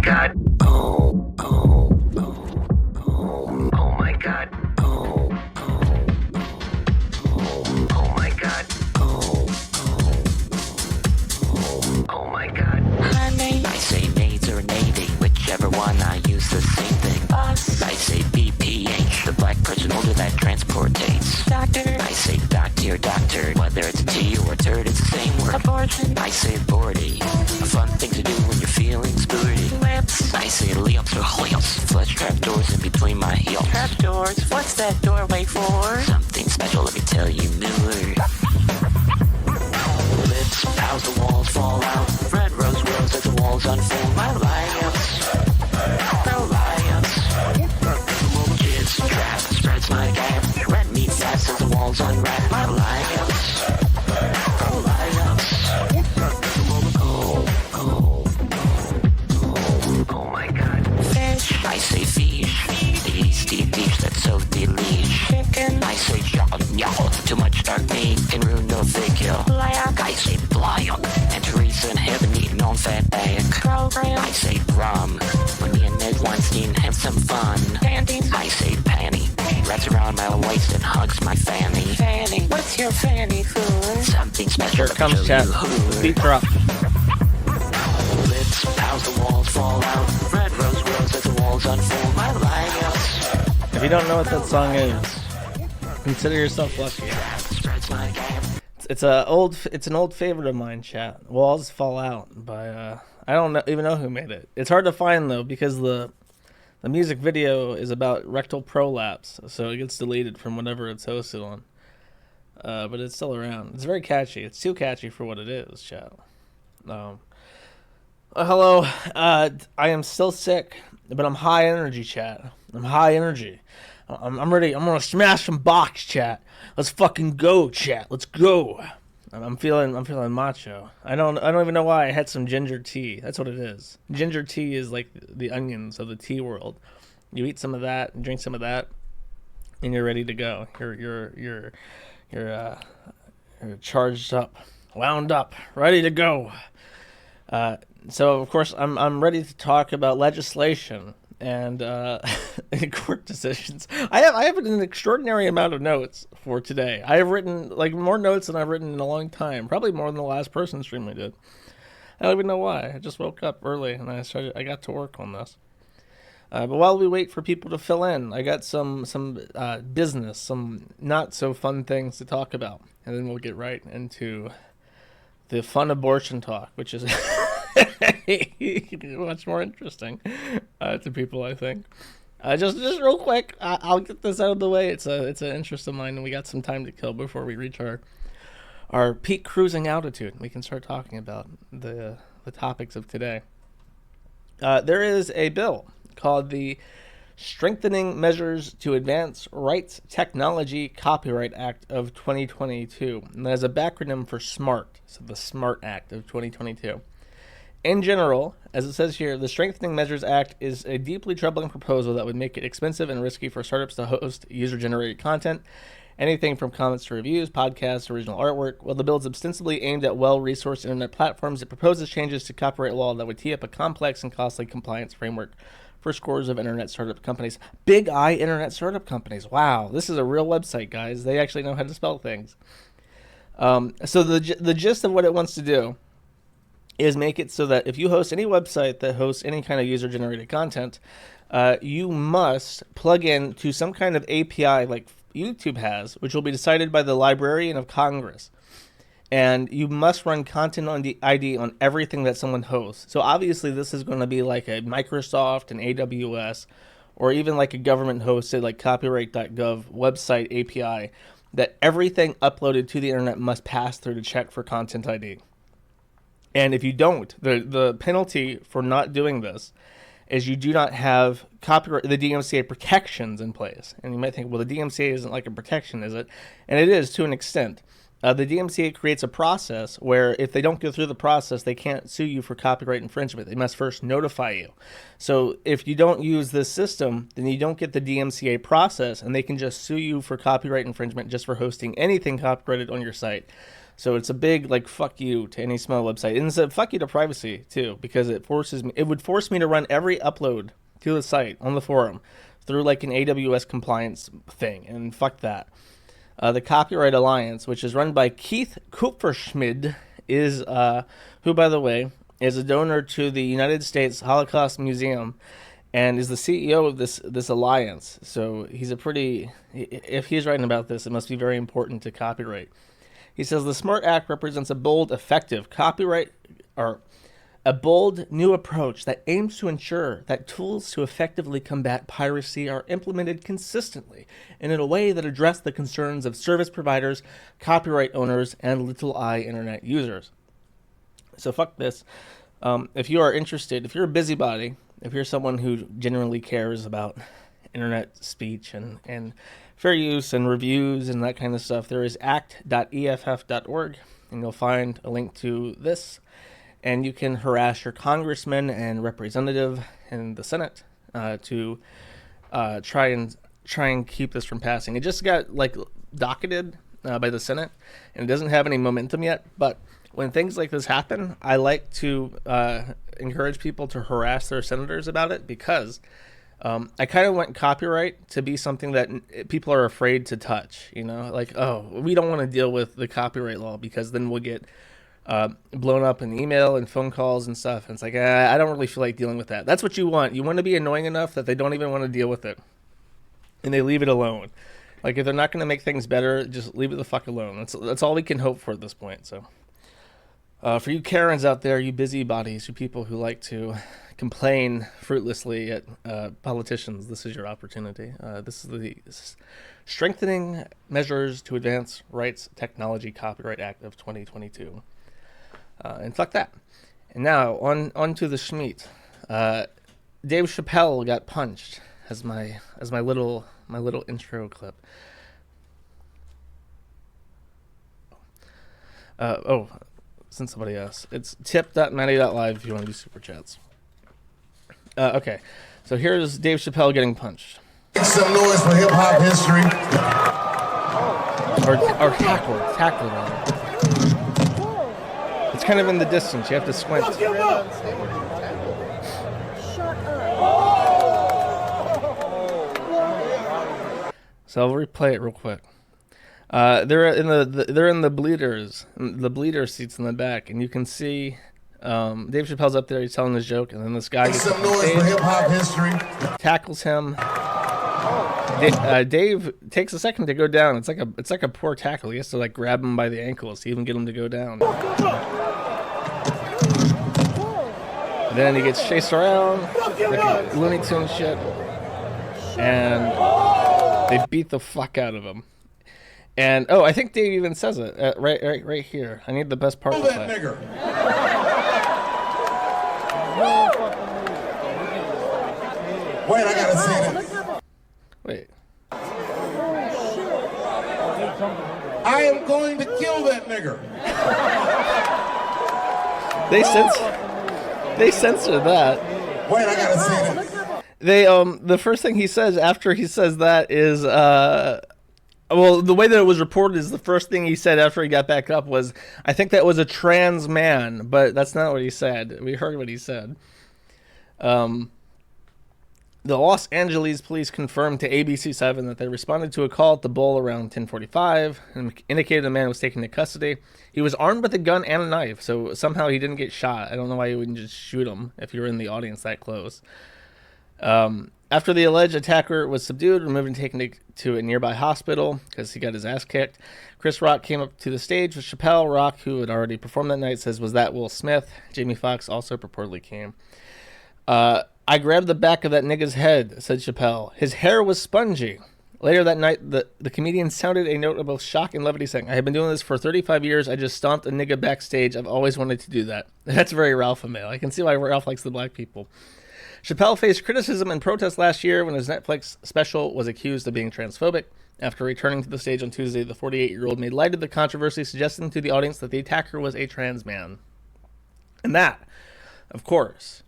god. Oh, oh, oh, oh, oh my god. Oh, oh, oh, oh my god. Oh, oh, oh, oh my god. Honey. I say nades or nading, whichever one I use the same thing. Us. I say BPH, the black person older that transportates. Doctor. I say doctor, doctor, whether it's a T or a turd, it's the same word. Abortion. I say aborty, a fun thing to do when you're feeling sporty. Lips. I say lips or heels, flesh trapdoors in between my heels. Trapdoors? What's that doorway for? Something special, let me tell you more. Lips, how's the walls fall out? Red rose grows as the walls unfold. My lips, no lips. Jizz trap spreads my gap. Red meat fast as the walls unwrap. My lips, no lips. Oh, oh, oh, oh my god. Fish. I say fish. Tasty dish that's so delish. Chicken. I say y'all. Too much dark meat can ruin the figure. Black. I say blind. And Teresa in heaven eating on fat bag. Program. I say rum. When me and Ned Weinstein have some fun. Panties. I say panty. Wraps around my waist and hugs my fanny. Fanny. What's your fanny food? Something special. Here it comes, chat. Beat drop. Lips, how's the walls fall out? Red rose grows as the walls unfold. My lips. If you don't know what that song is, consider yourself lucky. It's an old favorite of mine, chat. Walls Fall Out by I don't even know who made it. It's hard to find though because the music video is about rectal prolapse, so it gets deleted from whatever it's hosted on. But it's still around. It's very catchy. It's too catchy for what it is, chat. Hello. I am still sick, but I'm high energy, chat. I'm high energy. I'm ready. I'm gonna smash some box, chat. Let's fucking go, chat. Let's go. I'm feeling macho. I don't even know why I had some ginger tea. That's what it is. Ginger tea is like the onions of the tea world. You eat some of that, and drink some of that, and you're ready to go. You're charged up, wound up, ready to go. So of course I'm ready to talk about legislation and court decisions. I have an extraordinary amount of notes for today. I have written like more notes than I've written in a long time, probably more than the last person stream I did. I don't even know why. I just woke up early and I got to work on this. But while we wait for people to fill in, I got some business, some not so fun things to talk about, and then we'll get right into the fun abortion talk, which is much more interesting to people, I think. Just real quick, I'll get this out of the way. It's an interest of mine, and we got some time to kill before we reach our peak cruising altitude. We can start talking about the topics of today. There is a bill called the Strengthening Measures to Advance Rights Technology Copyright Act of 2022. And that is a backronym for SMART, so the SMART Act of 2022. In general, as it says here, the Strengthening Measures Act is a deeply troubling proposal that would make it expensive and risky for startups to host user-generated content, anything from comments to reviews, podcasts, original artwork. While the bill is ostensibly aimed at well-resourced internet platforms, it proposes changes to copyright law that would tee up a complex and costly compliance framework for scores of internet startup companies. Big I internet startup companies. Wow, this is a real website, guys. They actually know how to spell things. So the gist of what it wants to do is make it so that if you host any website that hosts any kind of user-generated content, you must plug in to some kind of API like YouTube has, which will be decided by the Librarian of Congress. And you must run content on the ID on everything that someone hosts. So obviously this is going to be like a Microsoft and AWS, or even like a government-hosted like copyright.gov website API, that everything uploaded to the internet must pass through to check for content ID. And if you don't, the penalty for not doing this is you do not have the DMCA protections in place. And you might think, well, the DMCA isn't like a protection, is it? And it is to an extent. the DMCA creates a process where if they don't go through the process, they can't sue you for copyright infringement. They must first notify you. So if you don't use this system, then you don't get the DMCA process, and they can just sue you for copyright infringement just for hosting anything copyrighted on your site. So it's a big, like, fuck you to any small website. And it's a fuck you to privacy, too, because it would force me to run every upload to the site on the forum through, like, an AWS compliance thing, and fuck that. The Copyright Alliance, which is run by Keith Kupferschmid, is who, by the way, is a donor to the United States Holocaust Museum and is the CEO of this alliance. So he's if he's writing about this, it must be very important to copyright. He says the SMART Act represents a bold, effective a bold new approach that aims to ensure that tools to effectively combat piracy are implemented consistently and in a way that address the concerns of service providers, copyright owners, and little I internet users. So fuck this. If you are interested, if you're a busybody, if you're someone who genuinely cares about internet speech and fair use and reviews and that kind of stuff, there is act.eff.org, and you'll find a link to this. And you can harass your congressman and representative in the Senate to try and keep this from passing. It just got docketed by the Senate, and it doesn't have any momentum yet. But when things like this happen, I like to encourage people to harass their senators about it, because I kind of want copyright to be something that people are afraid to touch. You know, like, oh, we don't want to deal with the copyright law because then we'll get blown up in email and phone calls and stuff. And it's like, I don't really feel like dealing with that. That's what you want. You want to be annoying enough that they don't even want to deal with it, and they leave it alone. Like, if they're not going to make things better, just leave it the fuck alone. That's all we can hope for at this point. So for you Karens out there, you busybodies, you people who like to complain fruitlessly at politicians, this is your opportunity. This is the Strengthening Measures to Advance Rights Technology Copyright Act of 2022. And fuck that. And now on to the Schmeat. Dave Chappelle got punched as my little intro clip. Since somebody else, it's tip.manny.live if you want to do super chats. Okay, so here's Dave Chappelle getting punched. Make some noise for hip hop history. Or tackled on. It's kind of in the distance. You have to squint. So I'll replay it real quick. They're in the bleeder seats in the back, and you can see Dave Chappelle's up there. He's telling his joke, and then this guy gets up on stage, for hip hop history, tackles him. Dave takes a second to go down. It's like a poor tackle. He has to grab him by the ankles to even get him to go down. Then he gets chased around like Looney Tunes shit, and they beat the fuck out of him. And I think Dave even says it right here. I need the best part of that. Nigger. Wait, I gotta see this. Wait. I am going to kill that nigger. They censored that. Wait, I gotta see this. They the first thing he says after he says that is well, the way that it was reported is the first thing he said after he got back up was, I think that was a trans man, but that's not what he said. We heard what he said. The Los Angeles police confirmed to ABC7 that they responded to a call at the Bowl around 10:45 and indicated the man was taken into custody. He was armed with a gun and a knife, so somehow he didn't get shot. I don't know why you wouldn't just shoot him if you're in the audience that close. After the alleged attacker was subdued, removed and taken to a nearby hospital because he got his ass kicked, Chris Rock came up to the stage with Chappelle. Rock, who had already performed that night, says, "Was that Will Smith?" Jamie Foxx also purportedly came. I grabbed the back of that nigga's head, said Chappelle. His hair was spongy. Later that night, the comedian sounded a note of both shock and levity, saying, "I have been doing this for 35 years. I just stomped a nigga backstage. I've always wanted to do that." That's very Ralph-a-male. I can see why Ralph likes the black people. Chappelle faced criticism and protest last year when his Netflix special was accused of being transphobic. After returning to the stage on Tuesday, the 48-year-old made light of the controversy, suggesting to the audience that the attacker was a trans man. And that, of course,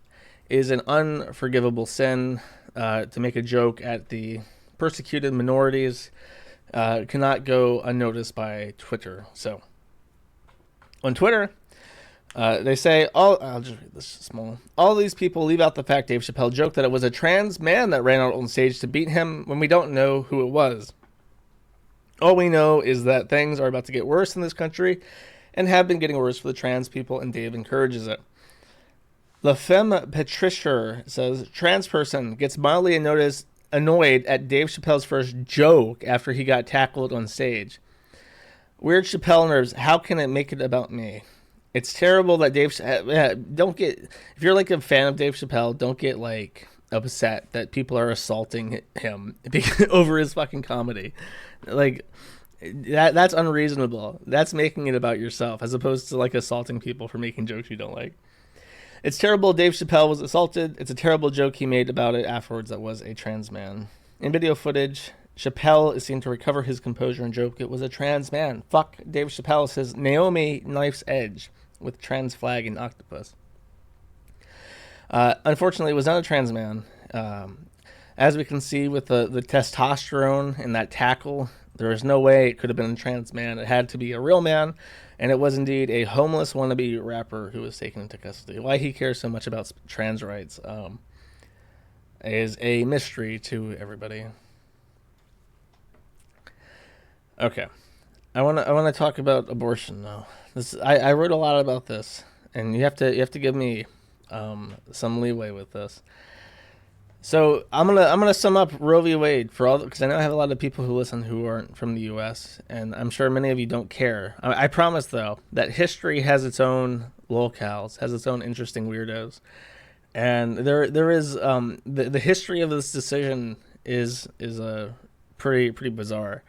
is an unforgivable sin. To make a joke at the persecuted minorities cannot go unnoticed by Twitter. So, on Twitter, they say, I'll just read this small. All these people leave out the fact Dave Chappelle joked that it was a trans man that ran out on stage to beat him when we don't know who it was. All we know is that things are about to get worse in this country and have been getting worse for the trans people, and Dave encourages it. La Femme Patricia says, trans person gets mildly annoyed at Dave Chappelle's first joke after he got tackled on stage. Weird Chappelle nerves, how can it make it about me? It's terrible that don't get, if you're like a fan of Dave Chappelle, don't get like upset that people are assaulting him over his fucking comedy. Like, that's unreasonable. That's making it about yourself as opposed to like assaulting people for making jokes you don't like. It's terrible Dave Chappelle was assaulted. It's a terrible joke he made about it afterwards that was a trans man. In video footage, Chappelle is seen to recover his composure and joke it was a trans man. Fuck Dave Chappelle, says Naomi Knife's Edge with trans flag and octopus. Unfortunately, it was not a trans man. As we can see with the testosterone and that tackle, there is no way it could have been a trans man. It had to be a real man. And it was indeed a homeless wannabe rapper who was taken into custody. Why he cares so much about trans rights is a mystery to everybody. Okay, I want to talk about abortion now. I wrote a lot about this, and you have to give me some leeway with this. So I'm gonna sum up Roe v. Wade for all, because I know I have a lot of people who listen who aren't from the U.S. and I'm sure many of you don't care. I promise though that history has its own locales, has its own interesting weirdos, and there is the history of this decision is a pretty bizarre.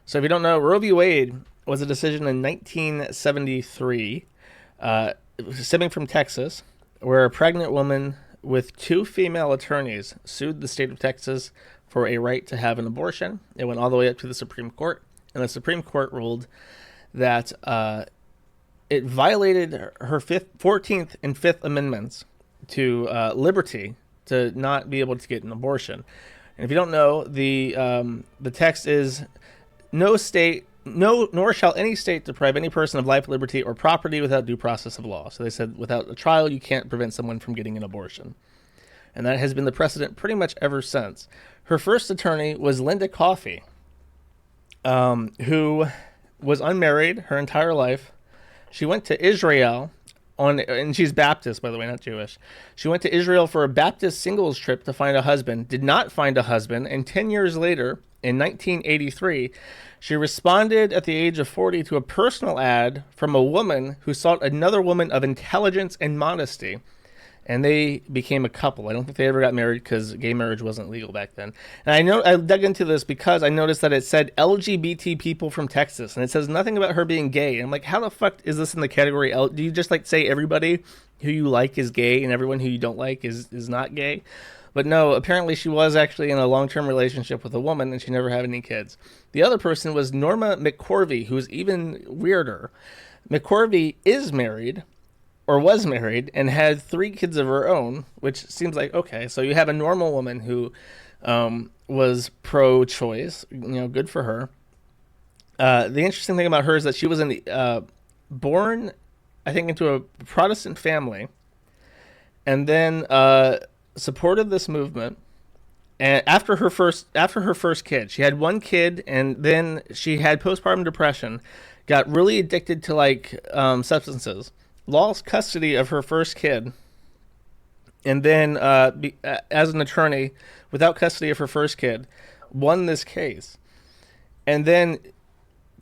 So if you don't know, Roe v. Wade was a decision in 1973, stemming from Texas, where a pregnant woman with two female attorneys sued the state of Texas for a right to have an abortion. It went all the way up to the Supreme Court, and the Supreme Court ruled that it violated her 14th and 5th Amendments to liberty to not be able to get an abortion. And if you don't know, the text is, nor shall any state deprive any person of life, liberty, or property without due process of law. So they said without a trial, you can't prevent someone from getting an abortion. And that has been the precedent pretty much ever since. Her first attorney was Linda Coffey, who was unmarried her entire life. She went to Israel and she's Baptist, by the way, not Jewish. She went to Israel for a Baptist singles trip to find a husband, did not find a husband, and 10 years later, in 1983, she responded at the age of 40 to a personal ad from a woman who sought another woman of intelligence and modesty, and they became a couple. I don't think they ever got married because gay marriage wasn't legal back then. And I dug into this because I noticed that it said LGBT people from Texas, and it says nothing about her being gay. And I'm like, how the fuck is this in the category L? Do you just like say everybody who you like is gay and everyone who you don't like is not gay? But no, apparently she was actually in a long-term relationship with a woman, and she never had any kids. The other person was Norma McCorvey, who's even weirder. McCorvey is married, or was married, and had 3 kids of her own, which seems like, okay, so you have a normal woman who was pro-choice, good for her. The interesting thing about her is that she was born, I think, into a Protestant family, and then supported this movement. And after her first kid, she had 1 kid, and then she had postpartum depression, got really addicted to substances, lost custody of her first kid, and then as an attorney without custody of her first kid, won this case, and then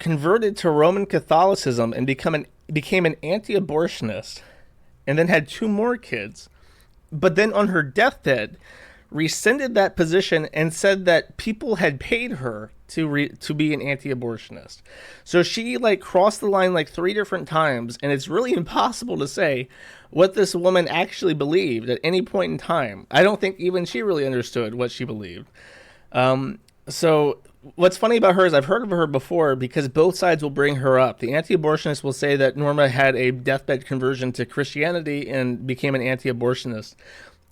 converted to Roman Catholicism and became an anti-abortionist, and then had 2 more kids. But then on her deathbed, rescinded that position and said that people had paid her to be an anti-abortionist. So she crossed the line 3 different times, and it's really impossible to say what this woman actually believed at any point in time. I don't think even she really understood what she believed. So what's funny about her is I've heard of her before because both sides will bring her up. The anti-abortionists will say that Norma had a deathbed conversion to Christianity and became an anti-abortionist.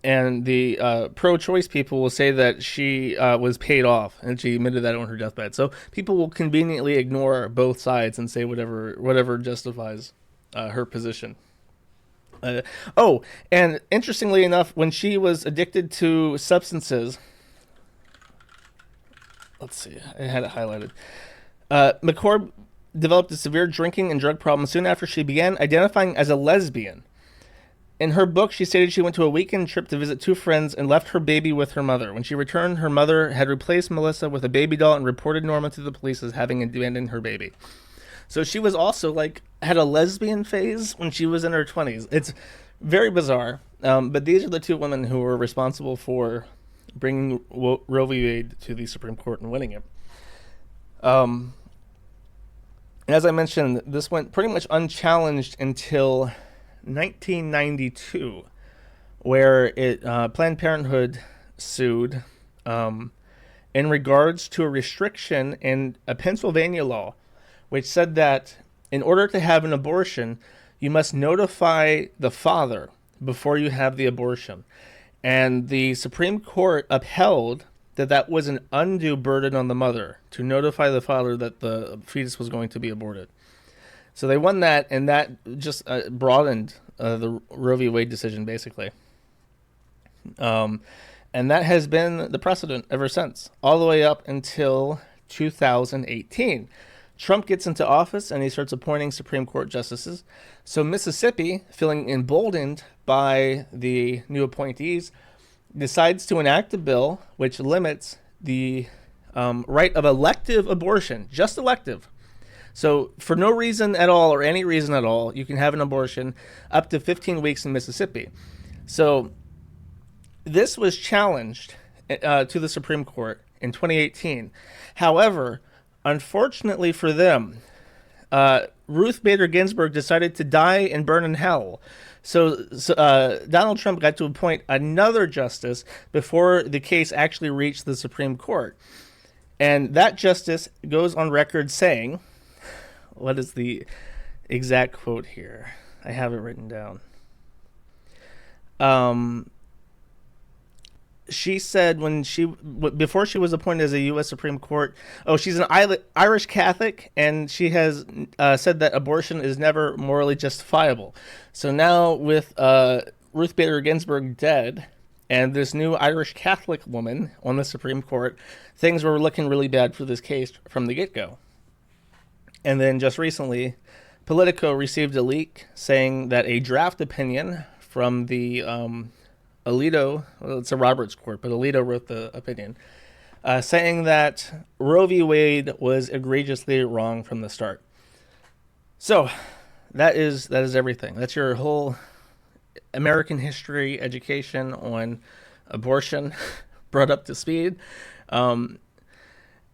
And the pro-choice people will say that she was paid off and she admitted that on her deathbed. So people will conveniently ignore both sides and say whatever justifies her position. And interestingly enough, when she was addicted to substances, let's see, I had it highlighted. McCord developed a severe drinking and drug problem soon after she began identifying as a lesbian. In her book, she stated she went to a weekend trip to visit 2 friends and left her baby with her mother. When she returned, her mother had replaced Melissa with a baby doll and reported Norma to the police as having abandoned her baby. So she was also had a lesbian phase when she was in her 20s. It's very bizarre. But these are the 2 women who were responsible for bringing Roe v. Wade to the Supreme Court and winning it. As I mentioned, this went pretty much unchallenged until 1992, where Planned Parenthood sued in regards to a restriction in a Pennsylvania law, which said that in order to have an abortion, you must notify the father before you have the abortion. And the Supreme Court upheld that was an undue burden on the mother to notify the father that the fetus was going to be aborted. So they won that, and that just broadened the Roe v. Wade decision, basically. And that has been the precedent ever since, all the way up until 2018. Trump gets into office, and he starts appointing Supreme Court justices. So Mississippi, feeling emboldened by the new appointees, decides to enact a bill which limits the right of elective abortion, just elective. So for no reason at all or any reason at all, you can have an abortion up to 15 weeks in Mississippi. So this was challenged to the Supreme Court in 2018. However, unfortunately for them, Ruth Bader Ginsburg decided to die and burn in hell. So Donald Trump got to appoint another justice before the case actually reached the Supreme Court. And that justice goes on record saying, what is the exact quote here? I have it written down. She said before she was appointed as a U.S. Supreme Court, she's an Irish Catholic, and she has said that abortion is never morally justifiable. So now with Ruth Bader Ginsburg dead and this new Irish Catholic woman on the Supreme Court, things were looking really bad for this case from the get-go. And then just recently, Politico received a leak saying that a draft opinion from the Alito, well, it's a Roberts court, but Alito wrote the opinion, saying that Roe v. Wade was egregiously wrong from the start. So that is everything. That's your whole American history education on abortion brought up to speed.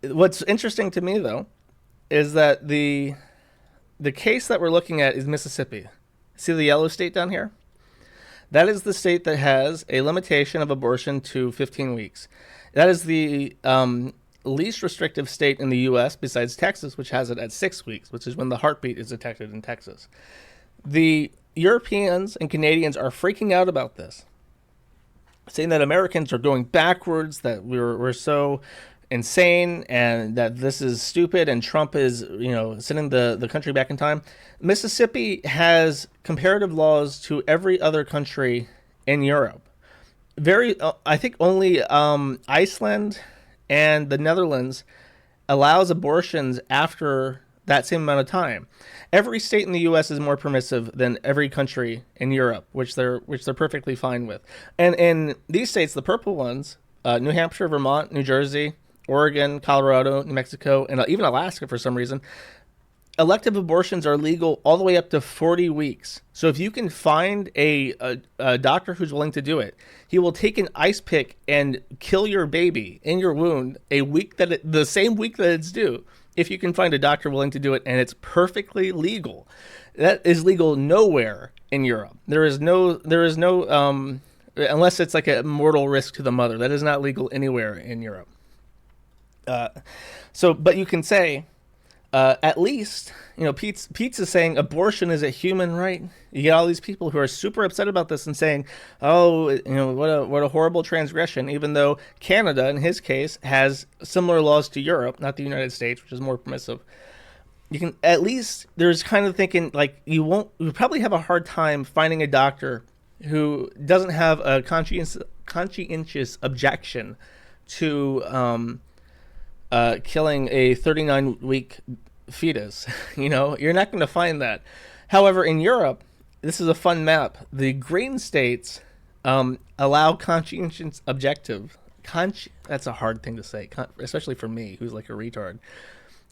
What's interesting to me, though, is that the case that we're looking at is Mississippi. See the yellow state down here? That is the state that has a limitation of abortion to 15 weeks. That is the least restrictive state in the U.S. besides Texas, which has it at 6 weeks, which is when the heartbeat is detected in Texas. The Europeans and Canadians are freaking out about this, saying that Americans are going backwards, that we're so insane and that this is stupid and Trump is, sending the country back in time. Mississippi has comparative laws to every other country in Europe. I think only Iceland and the Netherlands allows abortions after that same amount of time. Every state in the U.S. is more permissive than every country in Europe, which they're perfectly fine with. And in these states, the purple ones, New Hampshire, Vermont, New Jersey, Oregon, Colorado, New Mexico, and even Alaska for some reason, elective abortions are legal all the way up to 40 weeks. So if you can find a doctor who's willing to do it, he will take an ice pick and kill your baby in your wound the same week that it's due. If you can find a doctor willing to do it, and it's perfectly legal. That is legal nowhere in Europe. There is no unless it's like a mortal risk to the mother. That is not legal anywhere in Europe. But you can say, at least, Pete's is saying abortion is a human right. You get all these people who are super upset about this and saying, oh, what a horrible transgression, even though Canada, in his case, has similar laws to Europe, not the United States, which is more permissive. You can, at least, there's kind of thinking, like, you probably have a hard time finding a doctor who doesn't have a conscientious objection to killing a 39-week fetus. You're not going to find that. However, in Europe, this is a fun map. The green states allow conscientious objective. That's a hard thing to say, especially for me, who's like a retard.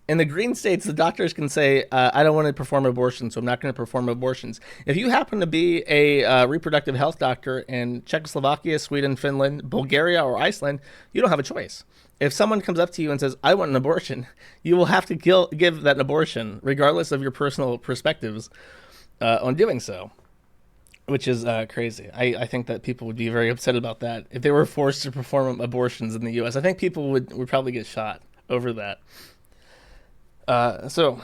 In the green states, the doctors can say, I don't want to perform abortions, so I'm not going to perform abortions. If you happen to be a reproductive health doctor in Czechoslovakia, Sweden, Finland, Bulgaria, or Iceland, you don't have a choice. If someone comes up to you and says, I want an abortion, you will have to give that abortion, regardless of your personal perspectives on doing so, which is crazy. I think that people would be very upset about that. If they were forced to perform abortions in the U.S., I think people would probably get shot over that. So,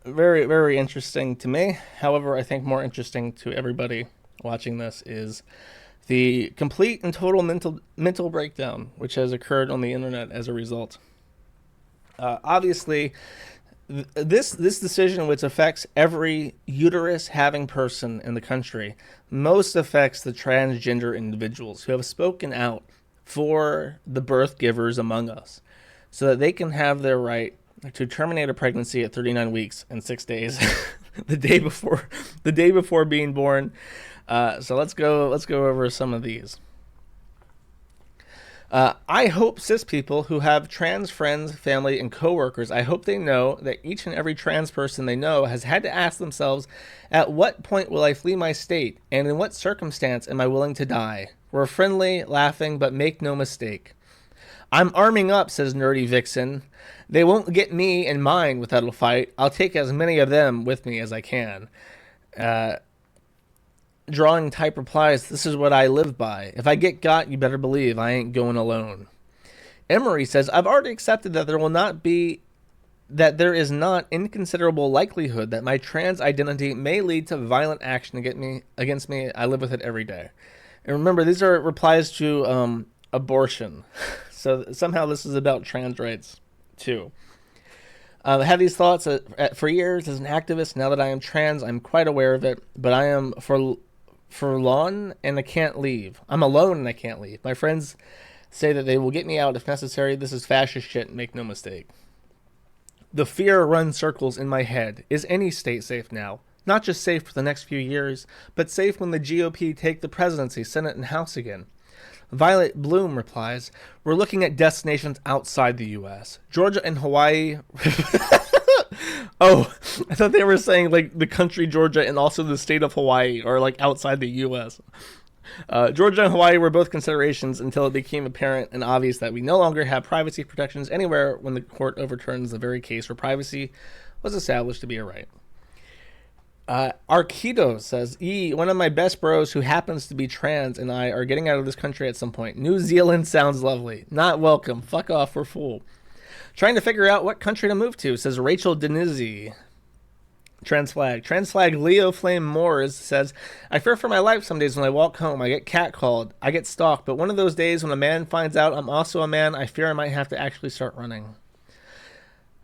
very, very interesting to me. However, I think more interesting to everybody watching this is the complete and total mental breakdown which has occurred on the internet as a result. Obviously, this decision, which affects every uterus-having person in the country, most affects the transgender individuals who have spoken out for the birth givers among us, so that they can have their right to terminate a pregnancy at 39 weeks and 6 days, the day before being born. So let's go over some of these. I hope cis people who have trans friends, family, and coworkers, I hope they know that each and every trans person they know has had to ask themselves, at what point will I flee my state, and in what circumstance am I willing to die? We're friendly, laughing, but make no mistake. I'm arming up, says Nerdy Vixen. They won't get me and mine without a fight. I'll take as many of them with me as I can. Drawing Type replies, this is what I live by. If I get got, you better believe I ain't going alone. Emery says, I've already accepted that there is not inconsiderable likelihood that my trans identity may lead to violent action against me. I live with it every day. And remember, these are replies to abortion. So somehow this is about trans rights, too. I had these thoughts for years as an activist. Now that I am trans, I'm quite aware of it. But I am forlorn and I can't leave. I'm alone and I can't leave. My friends say that they will get me out if necessary. This is fascist shit, make no mistake. The fear runs circles in my head. Is any state safe now? Not just safe for the next few years, but safe when the GOP take the presidency, Senate, and House again. Violet Bloom replies, we're looking at destinations outside the U.S. Georgia and Hawaii. Oh, I thought they were saying like the country Georgia and also the state of Hawaii or like outside the U.S. Georgia and Hawaii were both considerations until it became apparent and obvious that we no longer have privacy protections anywhere when the court overturns the very case where privacy was established to be a right. Arquido says, one of my best bros who happens to be trans and I are getting out of this country at some point. New Zealand sounds lovely. Not welcome. Fuck off, we're full. Trying to figure out what country to move to, says Rachel Denizzi. Trans flag Leo Flame Moores says, I fear for my life some days when I walk home. I get catcalled. I get stalked. But one of those days when a man finds out I'm also a man, I fear I might have to actually start running.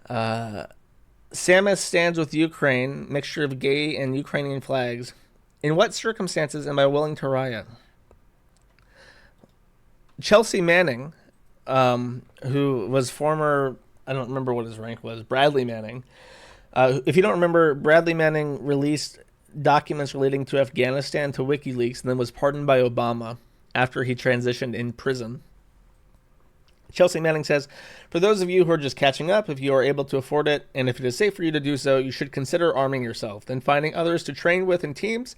Samus stands with Ukraine, mixture of gay and Ukrainian flags. In what circumstances am I willing to riot? Chelsea Manning, who was former, I don't remember what his rank was, Bradley Manning. If you don't remember, Bradley Manning released documents relating to Afghanistan to WikiLeaks and then was pardoned by Obama after he transitioned in prison. Chelsea Manning says, for those of you who are just catching up, if you are able to afford it, and if it is safe for you to do so, you should consider arming yourself, then finding others to train with in teams,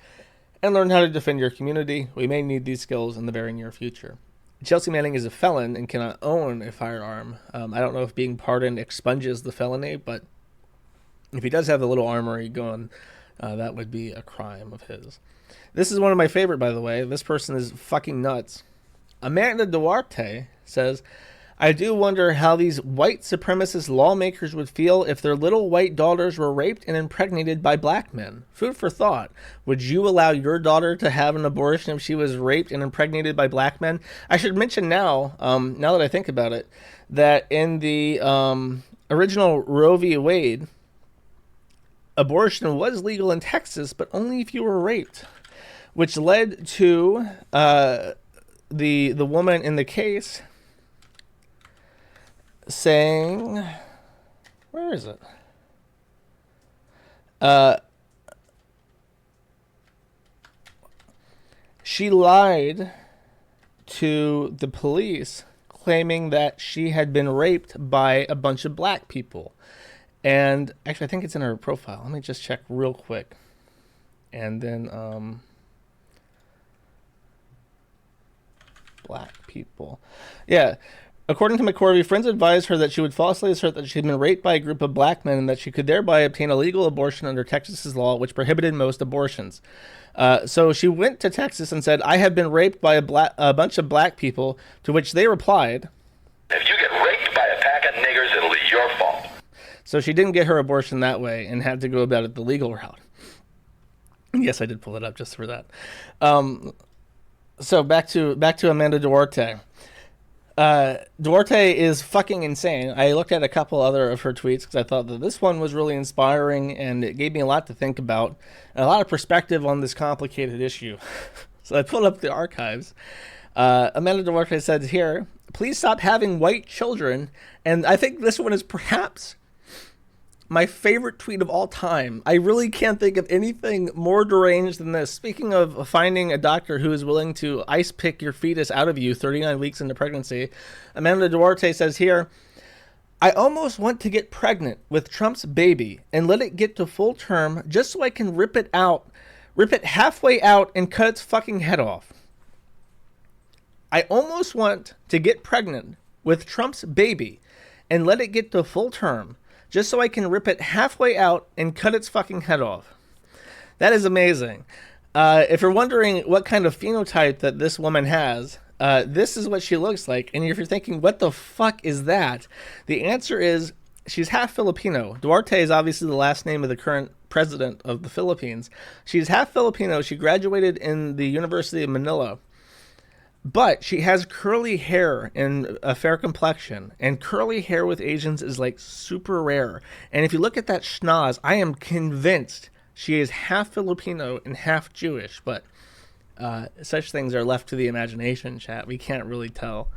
and learn how to defend your community. We may need these skills in the very near future. Chelsea Manning is a felon and cannot own a firearm. I don't know if being pardoned expunges the felony, but if he does have the little armory going, that would be a crime of his. This is one of my favorite, by the way. This person is fucking nuts. Amanda Duarte says, I do wonder how these white supremacist lawmakers would feel if their little white daughters were raped and impregnated by black men. Food for thought. Would you allow your daughter to have an abortion if she was raped and impregnated by black men? I should mention now, now that I think about it, that in the original Roe v. Wade, abortion was legal in Texas, but only if you were raped, which led to the woman in the case saying, where is it? She lied to the police, claiming that she had been raped by a bunch of black people. And actually, I think it's in her profile. Let me just check real quick. And then, black people. Yeah. According to McCorvey, friends advised her that she would falsely assert that she had been raped by a group of black men and that she could thereby obtain a legal abortion under Texas's law, which prohibited most abortions. So she went to Texas and said, I have been raped by a bunch of black people, to which they replied, if you get raped by a pack of niggers, it'll be your fault. So she didn't get her abortion that way and had to go about it the legal route. Yes, I did pull it up just for that. So back to Amanda Duarte. Duarte is fucking insane. I looked at a couple other of her tweets because I thought that this one was really inspiring and it gave me a lot to think about and a lot of perspective on this complicated issue. So I pulled up the archives. Amanda Duarte said here, please stop having white children. And I think this one is perhaps my favorite tweet of all time. I really can't think of anything more deranged than this. Speaking of finding a doctor who is willing to ice pick your fetus out of you 39 weeks into pregnancy, Amanda Duarte says here, I almost want to get pregnant with Trump's baby and let it get to full term just so I can rip it halfway out and cut its fucking head off. I almost want to get pregnant with Trump's baby and let it get to full term just so I can rip it halfway out and cut its fucking head off. That is amazing. If you're wondering what kind of phenotype that this woman has, this is what she looks like. And if you're thinking, what the fuck is that? The answer is she's half Filipino. Duarte is obviously the last name of the current president of the Philippines. She's half Filipino. She graduated in the University of Manila. But she has curly hair and a fair complexion. And curly hair with Asians is like super rare. And if you look at that schnoz, I am convinced she is half Filipino and half Jewish. But such things are left to the imagination, chat. We can't really tell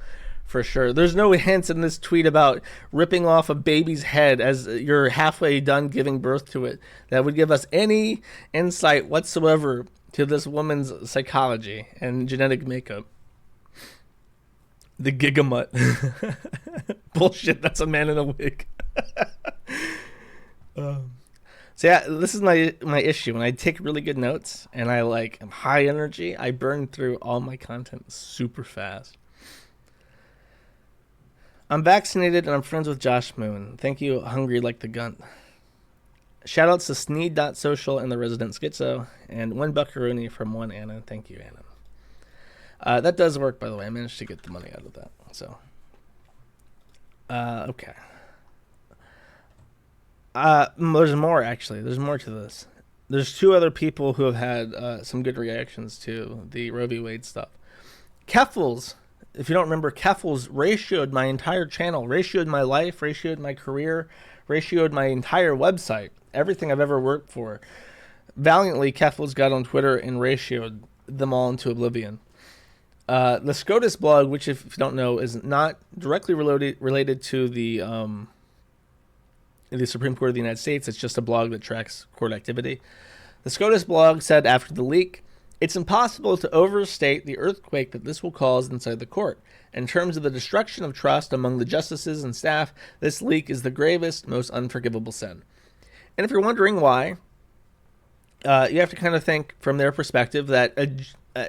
for sure. There's no hints in this tweet about ripping off a baby's head as you're halfway done giving birth to it that would give us any insight whatsoever to this woman's psychology and genetic makeup. The gigamut. Bullshit, that's a man in a wig. So yeah, this is my issue. When I take really good notes and I am high energy, I burn through all my content super fast. I'm vaccinated and I'm friends with Josh Moon. Thank you, Hungry Like the Gunt. Shoutouts to Sneed.social and the Resident Schizo, and one buckaroonie from one Anna. Thank you, Anna. That does work, by the way. I managed to get the money out of that. So, okay. There's more, actually. There's more to this. There's two other people who have had some good reactions to the Roe v. Wade stuff. Keffals, if you don't remember, Keffals ratioed my entire channel, ratioed my life, ratioed my career, ratioed my entire website, everything I've ever worked for. Valiantly, Keffals got on Twitter and ratioed them all into oblivion. The SCOTUS blog, which if you don't know, is not directly related to the Supreme Court of the United States. It's just a blog that tracks court activity. The SCOTUS blog said after the leak, it's impossible to overstate the earthquake that this will cause inside the court. In terms of the destruction of trust among the justices and staff, this leak is the gravest, most unforgivable sin. And if you're wondering why, you have to kind of think from their perspective that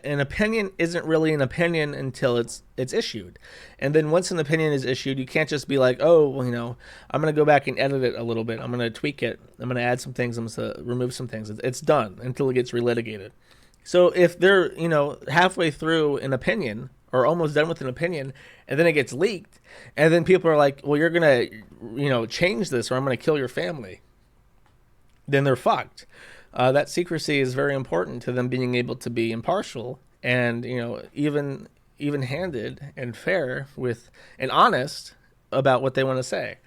an opinion isn't really an opinion until it's issued. And then once an opinion is issued, you can't just be like, oh, well, I'm going to go back and edit it a little bit. I'm going to tweak it. I'm going to add some things. I'm going to remove some things. It's done until it gets relitigated. So if they're, halfway through an opinion or almost done with an opinion, and then it gets leaked, and then people are like, well, you're going to, change this, or I'm going to kill your family. Then they're fucked. That secrecy is very important to them being able to be impartial and, even-handed and fair with and honest about what they want to say.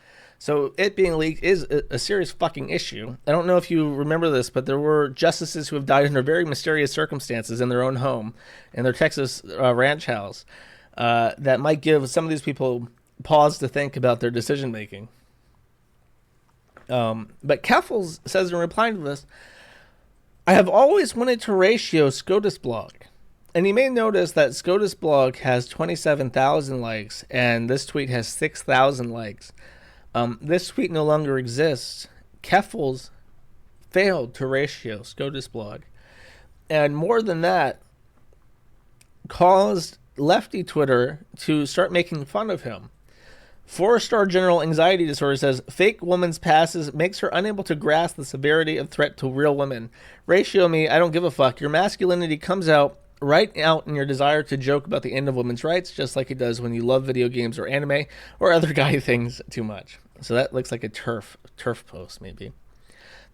So it being leaked is a serious fucking issue. I don't know if you remember this, but there were justices who have died under very mysterious circumstances in their own home, in their Texas ranch house, that might give some of these people pause to think about their decision making. But Keffals says in reply to this, I have always wanted to ratio SCOTUS blog. And you may notice that SCOTUS blog has 27,000 likes, and this tweet has 6,000 likes. This tweet no longer exists. Keffals failed to ratio SCOTUS blog. And more than that, caused lefty Twitter to start making fun of him. 4-star general anxiety disorder says, fake woman's passes makes her unable to grasp the severity of threat to real women. Ratio me, I don't give a fuck. Your masculinity comes out right out in your desire to joke about the end of women's rights, just like it does when you love video games or anime or other guy things too much. So that looks like a turf post, maybe.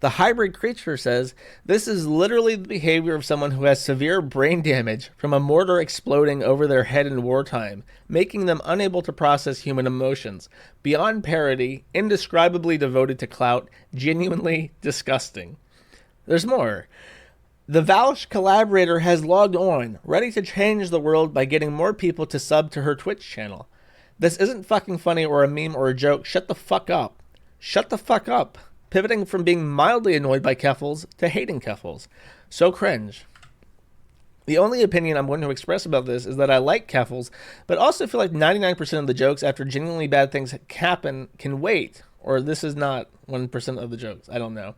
The hybrid creature says, this is literally the behavior of someone who has severe brain damage from a mortar exploding over their head in wartime, making them unable to process human emotions. Beyond parody, indescribably devoted to clout, genuinely disgusting. There's more. The Vouch collaborator has logged on, ready to change the world by getting more people to sub to her Twitch channel. This isn't fucking funny or a meme or a joke. Shut the fuck up. Shut the fuck up. Pivoting from being mildly annoyed by Keffals to hating Keffals. So cringe. The only opinion I'm going to express about this is that I like Keffals, but also feel like 99% of the jokes after genuinely bad things happen can wait. Or this is not 1% of the jokes. I don't know.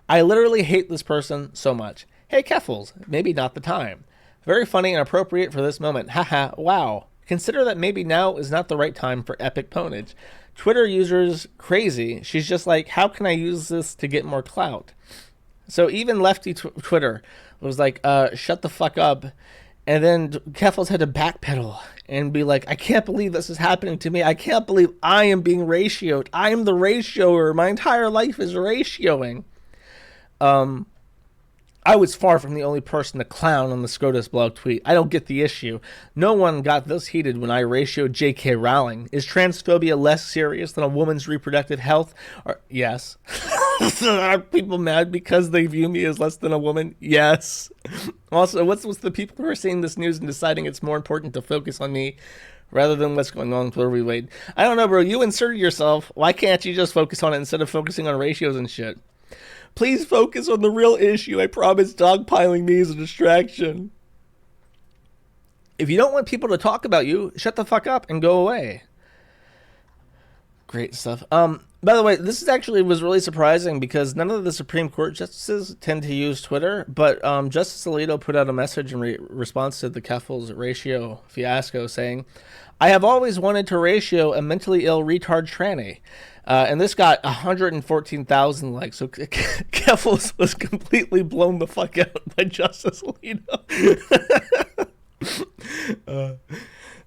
I literally hate this person so much. Hey Keffals, maybe not the time. Very funny and appropriate for this moment. Haha, wow. Consider that maybe now is not the right time for epic ponage. Twitter users crazy. She's just like, how can I use this to get more clout? So even lefty Twitter was like, shut the fuck up. And then Keffals had to backpedal and be like, I can't believe this is happening to me. I can't believe I am being ratioed. I am the ratioer. My entire life is ratioing. I was far from the only person to clown on the SCOTUS blog tweet. I don't get the issue. No one got this heated when I ratioed J.K. Rowling. Is transphobia less serious than a woman's reproductive health? Yes. Are people mad because they view me as less than a woman? Yes. Also, what's the people who are seeing this news and deciding it's more important to focus on me rather than what's going on with Roe v. Wade? I don't know, bro. You inserted yourself. Why can't you just focus on it instead of focusing on ratios and shit? Please focus on the real issue. I promise dogpiling me is a distraction. If you don't want people to talk about you, shut the fuck up and go away. Great stuff. By the way, this was really surprising because none of the Supreme Court justices tend to use Twitter, but Justice Alito put out a message in response to the Keffals ratio fiasco saying, I have always wanted to ratio a mentally ill retard tranny. And this got 114,000 likes. So Keffals was completely blown the fuck out by Justice Alito.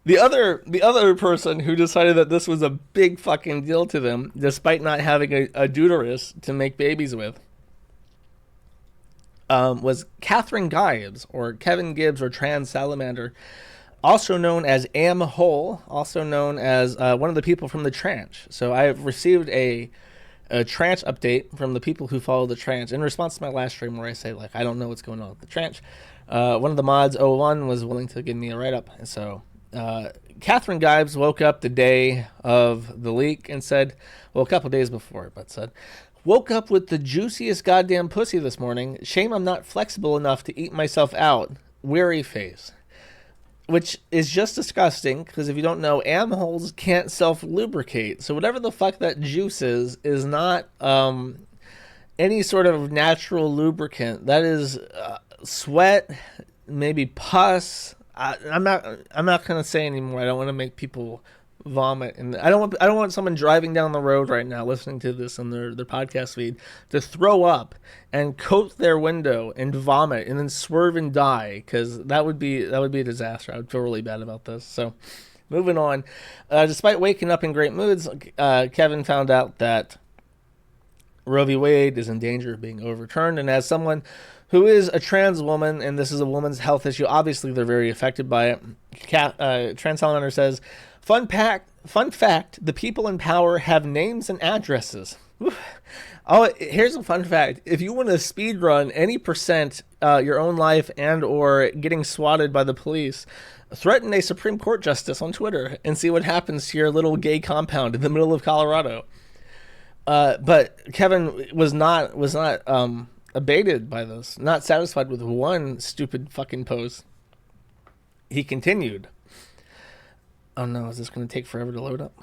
The other person who decided that this was a big fucking deal to them, despite not having a deuterus to make babies with, was Catherine Gibbs, or Kevin Gibbs, or Trans Salamander, also known as Am Hole, also known as one of the people from the Tranch. So I have received a Tranch update from the people who follow the Tranch in response to my last stream where I say, like, I don't know what's going on with the Tranch. One of the mods, O1, was willing to give me a write-up. And so Catherine Gibbs woke up the day of the leak and said, well, a couple days before, but said, woke up with the juiciest goddamn pussy this morning. Shame I'm not flexible enough to eat myself out. Weary face. Which is just disgusting, because if you don't know, am-holes can't self-lubricate. So whatever the fuck that juice is not any sort of natural lubricant. That is sweat, maybe pus. I'm not going to say anymore. I don't want to make people vomit, and I don't want someone driving down the road right now listening to this on their podcast feed to throw up and coat their window and vomit and then swerve and die, because that would be a disaster. I would feel really bad about this. So, moving on. Despite waking up in great moods, Kevin found out that Roe v. Wade is in danger of being overturned, and as someone who is a trans woman, and this is a woman's health issue, obviously they're very affected by it. Trans Salamander says, fun fact, the people in power have names and addresses. Oof. Oh, here's a fun fact. If you want to speed run any percent your own life and or getting swatted by the police, threaten a Supreme Court justice on Twitter and see what happens to your little gay compound in the middle of Colorado. But Kevin was not abated by this, not satisfied with one stupid fucking post. He continued. Oh no, is this going to take forever to load up?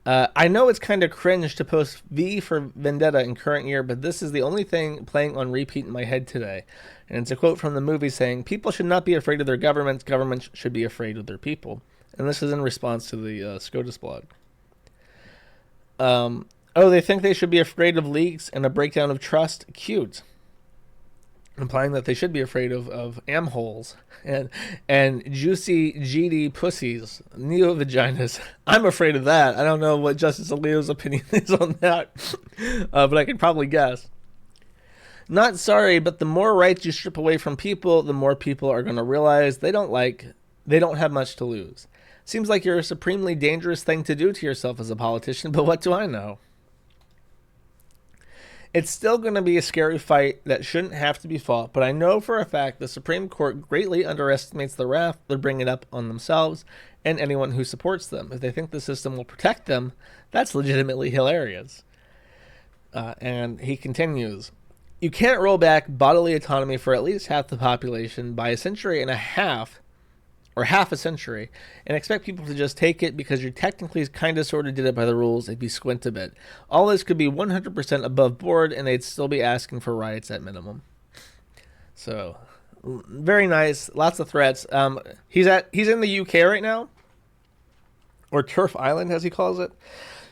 I know it's kind of cringe to post V for Vendetta in current year, but this is the only thing playing on repeat in my head today. And it's a quote from the movie saying, people should not be afraid of their governments. Governments should be afraid of their people. And this is in response to the SCOTUS blog. They think they should be afraid of leaks and a breakdown of trust. Cute. Implying that they should be afraid of am-holes and juicy GD pussies, neo-vaginas. I'm afraid of that. I don't know what Justice Alito's opinion is on that, but I can probably guess. Not sorry, but the more rights you strip away from people, the more people are going to realize they don't have much to lose. Seems like you're a supremely dangerous thing to do to yourself as a politician, but what do I know? It's still going to be a scary fight that shouldn't have to be fought, but I know for a fact the Supreme Court greatly underestimates the wrath they're bringing up on themselves and anyone who supports them. If they think the system will protect them, that's legitimately hilarious. And he continues, you can't roll back bodily autonomy for at least half the population by a century and a half, or half a century, and expect people to just take it because you technically kind of sort of did it by the rules if you squint a bit. All this could be 100% above board, and they'd still be asking for riots at minimum. So, very nice. Lots of threats. He's in the UK right now, or Turf Island, as he calls it.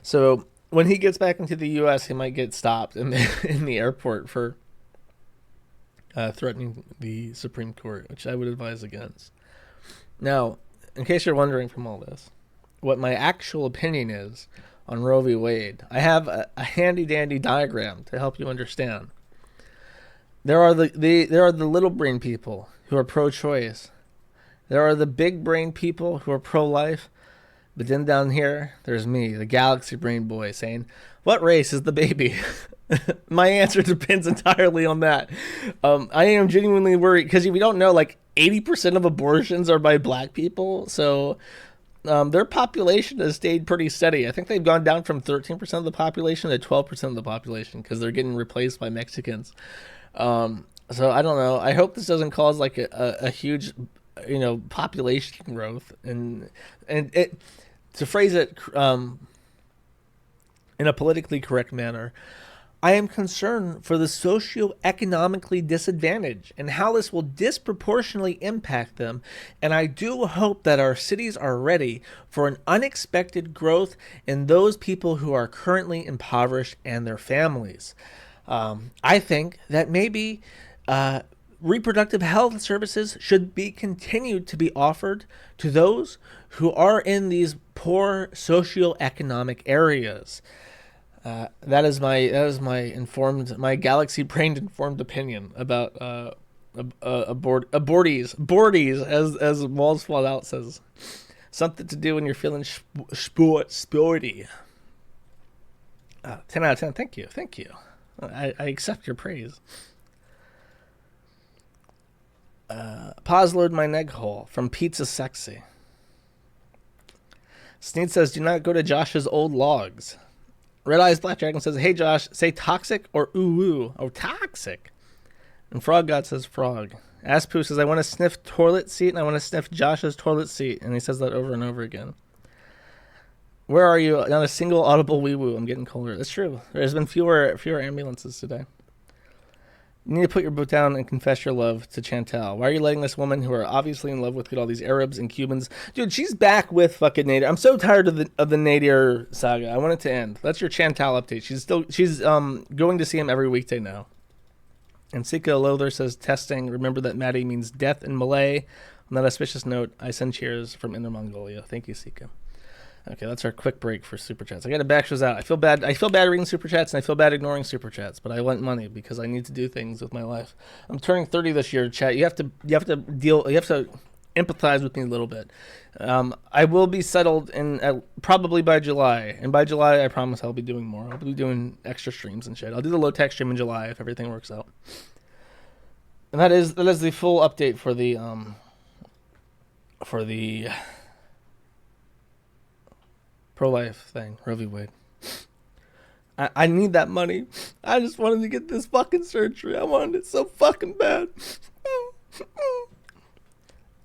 So, when he gets back into the US, he might get stopped in the airport for threatening the Supreme Court, which I would advise against. Now, in case you're wondering from all this, what my actual opinion is on Roe v. Wade, I have a handy-dandy diagram to help you understand. There are the little brain people who are pro-choice. There are the big brain people who are pro-life. But then down here, there's me, the galaxy brain boy, saying, what race is the baby? My answer depends entirely on that. I am genuinely worried, because if you don't know, 80% of abortions are by black people, so their population has stayed pretty steady. I think they've gone down from 13% of the population to 12% of the population because they're getting replaced by Mexicans. So I don't know. I hope this doesn't cause a huge, population growth, and it, to phrase it in a politically correct manner, I am concerned for the socioeconomically disadvantaged and how this will disproportionately impact them. And I do hope that our cities are ready for an unexpected growth in those people who are currently impoverished and their families. I think that maybe reproductive health services should be continued to be offered to those who are in these poor socioeconomic areas. That is my galaxy brained informed opinion about abortees, as Walls Fall Out says. Something to do when you're feeling sporty. 10 out of 10. Thank you. I accept your praise. Pause load my neg hole from Pizza Sexy. Sneed says, do not go to Josh's old logs. Red Eyes Black Dragon says, hey Josh, say toxic or ooh. Oh, toxic. And Frog God says frog. Aspoo says, I want to sniff toilet seat and I want to sniff Josh's toilet seat. And he says that over and over again. Where are you? Not a single audible wee woo. I'm getting colder. That's true. There's been fewer ambulances today. You need to put your book down and confess your love to Chantal. Why are you letting this woman who are obviously in love with all these Arabs and Cubans? Dude, she's back with fucking Nadir. I'm so tired of the Nadir saga. I want it to end. That's your Chantal update. She's going to see him every weekday now. And Sika Lother says, testing. Remember that Maddie means death in Malay. On that auspicious note, I send cheers from Inner Mongolia. Thank you, Sika. Okay, that's our quick break for Super Chats. I got to back shows out. I feel bad reading Super Chats, and I feel bad ignoring Super Chats, but I want money because I need to do things with my life. I'm turning 30 this year, chat. You have to empathize with me a little bit. I will be settled in probably by July, and by July, I promise I'll be doing more. I'll be doing extra streams and shit. I'll do the low-tech stream in July if everything works out. And that is the full update for the pro-life thing, Roe v. Wade. I need that money. I just wanted to get this fucking surgery. I wanted it so fucking bad.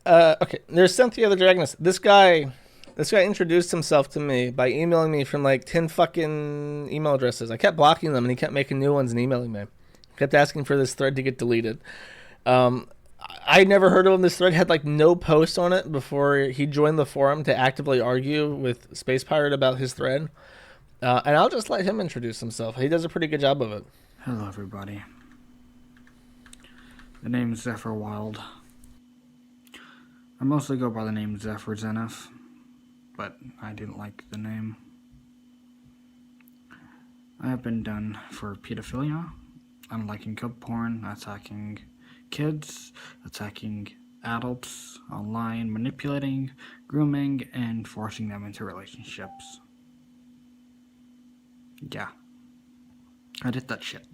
Okay, there's Cynthia the Dragoness. This guy introduced himself to me by emailing me from like 10 fucking email addresses. I kept blocking them, and he kept making new ones and emailing me. Kept asking for this thread to get deleted. I never heard of him. This thread had like no post on it before he joined the forum to actively argue with Space Pirate about his thread. And I'll just let him introduce himself. He does a pretty good job of it. Hello, everybody. The name's Zephyr Wild. I mostly go by the name Zephyr Zenith, but I didn't like the name. I have been done for pedophilia, unliking cub porn, attacking kids, attacking adults online, manipulating, grooming, and forcing them into relationships. Yeah. I did that shit.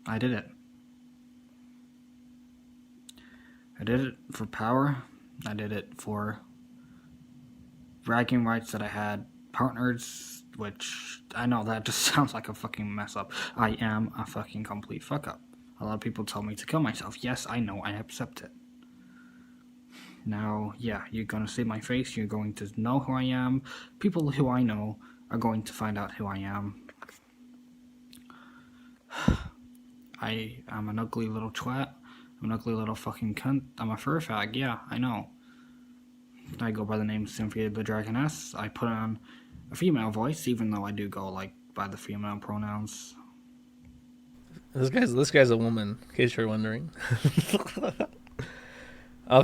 I did it. I did it for power. I did it for bragging rights that I had partners, which I know that just sounds like a fucking mess up. I am a fucking complete fuck up. A lot of people tell me to kill myself. Yes, I know, I accept it. Now, yeah, you're gonna see my face, you're going to know who I am. People who I know are going to find out who I am. I am an ugly little twat. I'm an ugly little fucking cunt. I'm a fur fag, yeah, I know. I go by the name Cynthia the Dragoness. I put on a female voice, even though I do go, like, by the female pronouns. This guy's a woman, in case you're wondering. I'll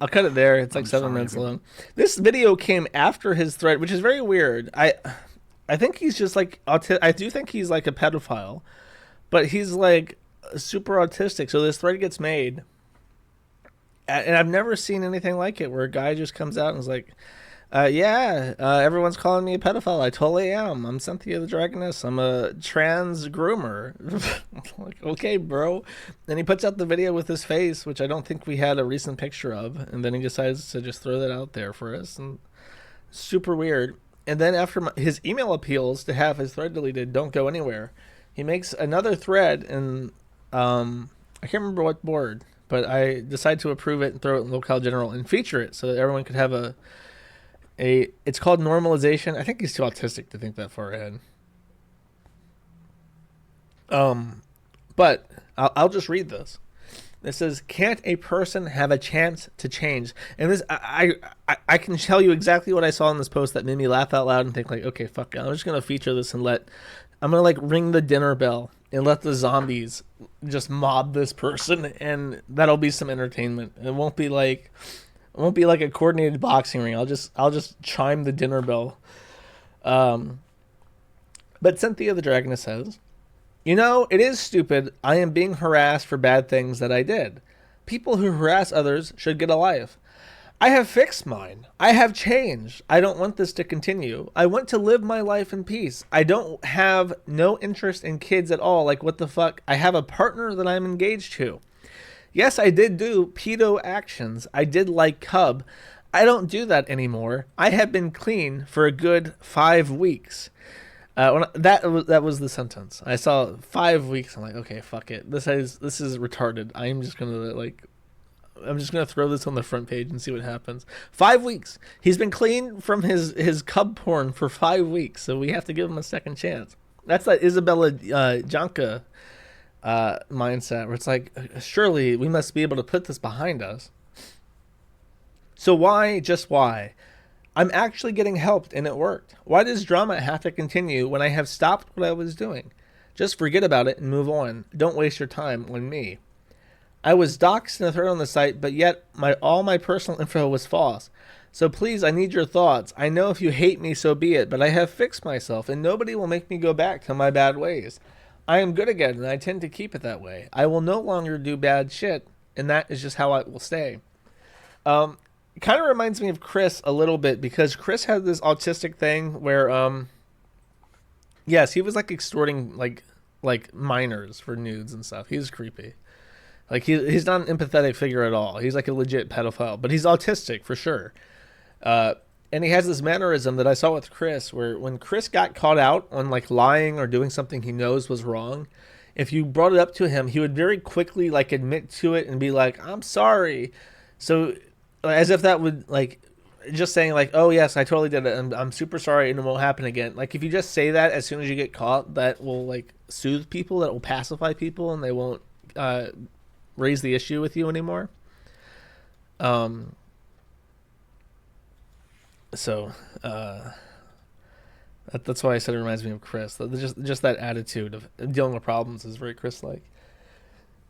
cut it there. It's like 7 minutes long. This video came after his thread, which is very weird. I think he's just like I do think he's like a pedophile, but he's like super autistic. So this thread gets made, and I've never seen anything like it, where a guy just comes out and is like, everyone's calling me a pedophile. I totally am. I'm Cynthia the Dragoness. I'm a trans groomer. Like, okay, bro. And he puts out the video with his face, which I don't think we had a recent picture of. And then he decides to just throw that out there for us. And super weird. And then after his email appeals to have his thread deleted don't go anywhere, he makes another thread, and I can't remember what board, but I decide to approve it and throw it in Locale General and feature it so that everyone could have it's called normalization. I think he's too autistic to think that far ahead. But I'll just read this. It says, "Can't a person have a chance to change?" And this, I can tell you exactly what I saw in this post that made me laugh out loud and think like, okay, fuck it. I'm just gonna feature this and I'm gonna like ring the dinner bell and let the zombies just mob this person, and that'll be some entertainment. It won't be like a coordinated boxing ring. I'll just chime the dinner bell. But Cynthia the Dragoness says, it is stupid. I am being harassed for bad things that I did. People who harass others should get a life. I have fixed mine. I have changed. I don't want this to continue. I want to live my life in peace. I don't have no interest in kids at all. Like, what the fuck? I have a partner that I'm engaged to. Yes, I did do pedo actions. I did like Cub. I don't do that anymore. I have been clean for a good 5 weeks. That was the sentence. I saw 5 weeks. I'm like, okay, fuck it. This is retarded. I'm just gonna throw this on the front page and see what happens. 5 weeks. He's been clean from his Cub porn for 5 weeks, so we have to give him a second chance. That's that Isabella Janka mindset where it's like, surely we must be able to put this behind us. So why, just why? I'm actually getting helped and it worked. Why does drama have to continue when I have stopped what I was doing? Just forget about it and move on. Don't waste your time on me. I was doxxed in a thread on the site, but yet all my personal info was false. So please, I need your thoughts. I know if you hate me, so be it, but I have fixed myself, and nobody will make me go back to my bad ways. I am good again, and I tend to keep it that way. I will no longer do bad shit, and that is just how I will stay. It kind of reminds me of Chris a little bit, because Chris had this autistic thing where, yes, he was like extorting like minors for nudes and stuff. He was creepy. Like he's not an empathetic figure at all. He's like a legit pedophile, but he's autistic for sure. And he has this mannerism that I saw with Chris, where when Chris got caught out on like lying or doing something he knows was wrong, if you brought it up to him, he would very quickly like admit to it and be like, "I'm sorry." So as if that would like just saying like, "Oh yes, I totally did it. I'm super sorry, and it won't happen again." Like if you just say that as soon as you get caught, that will like soothe people, that will pacify people, and they won't raise the issue with you anymore. So that's why I said it reminds me of Chris. Just that attitude of dealing with problems is very Chris-like.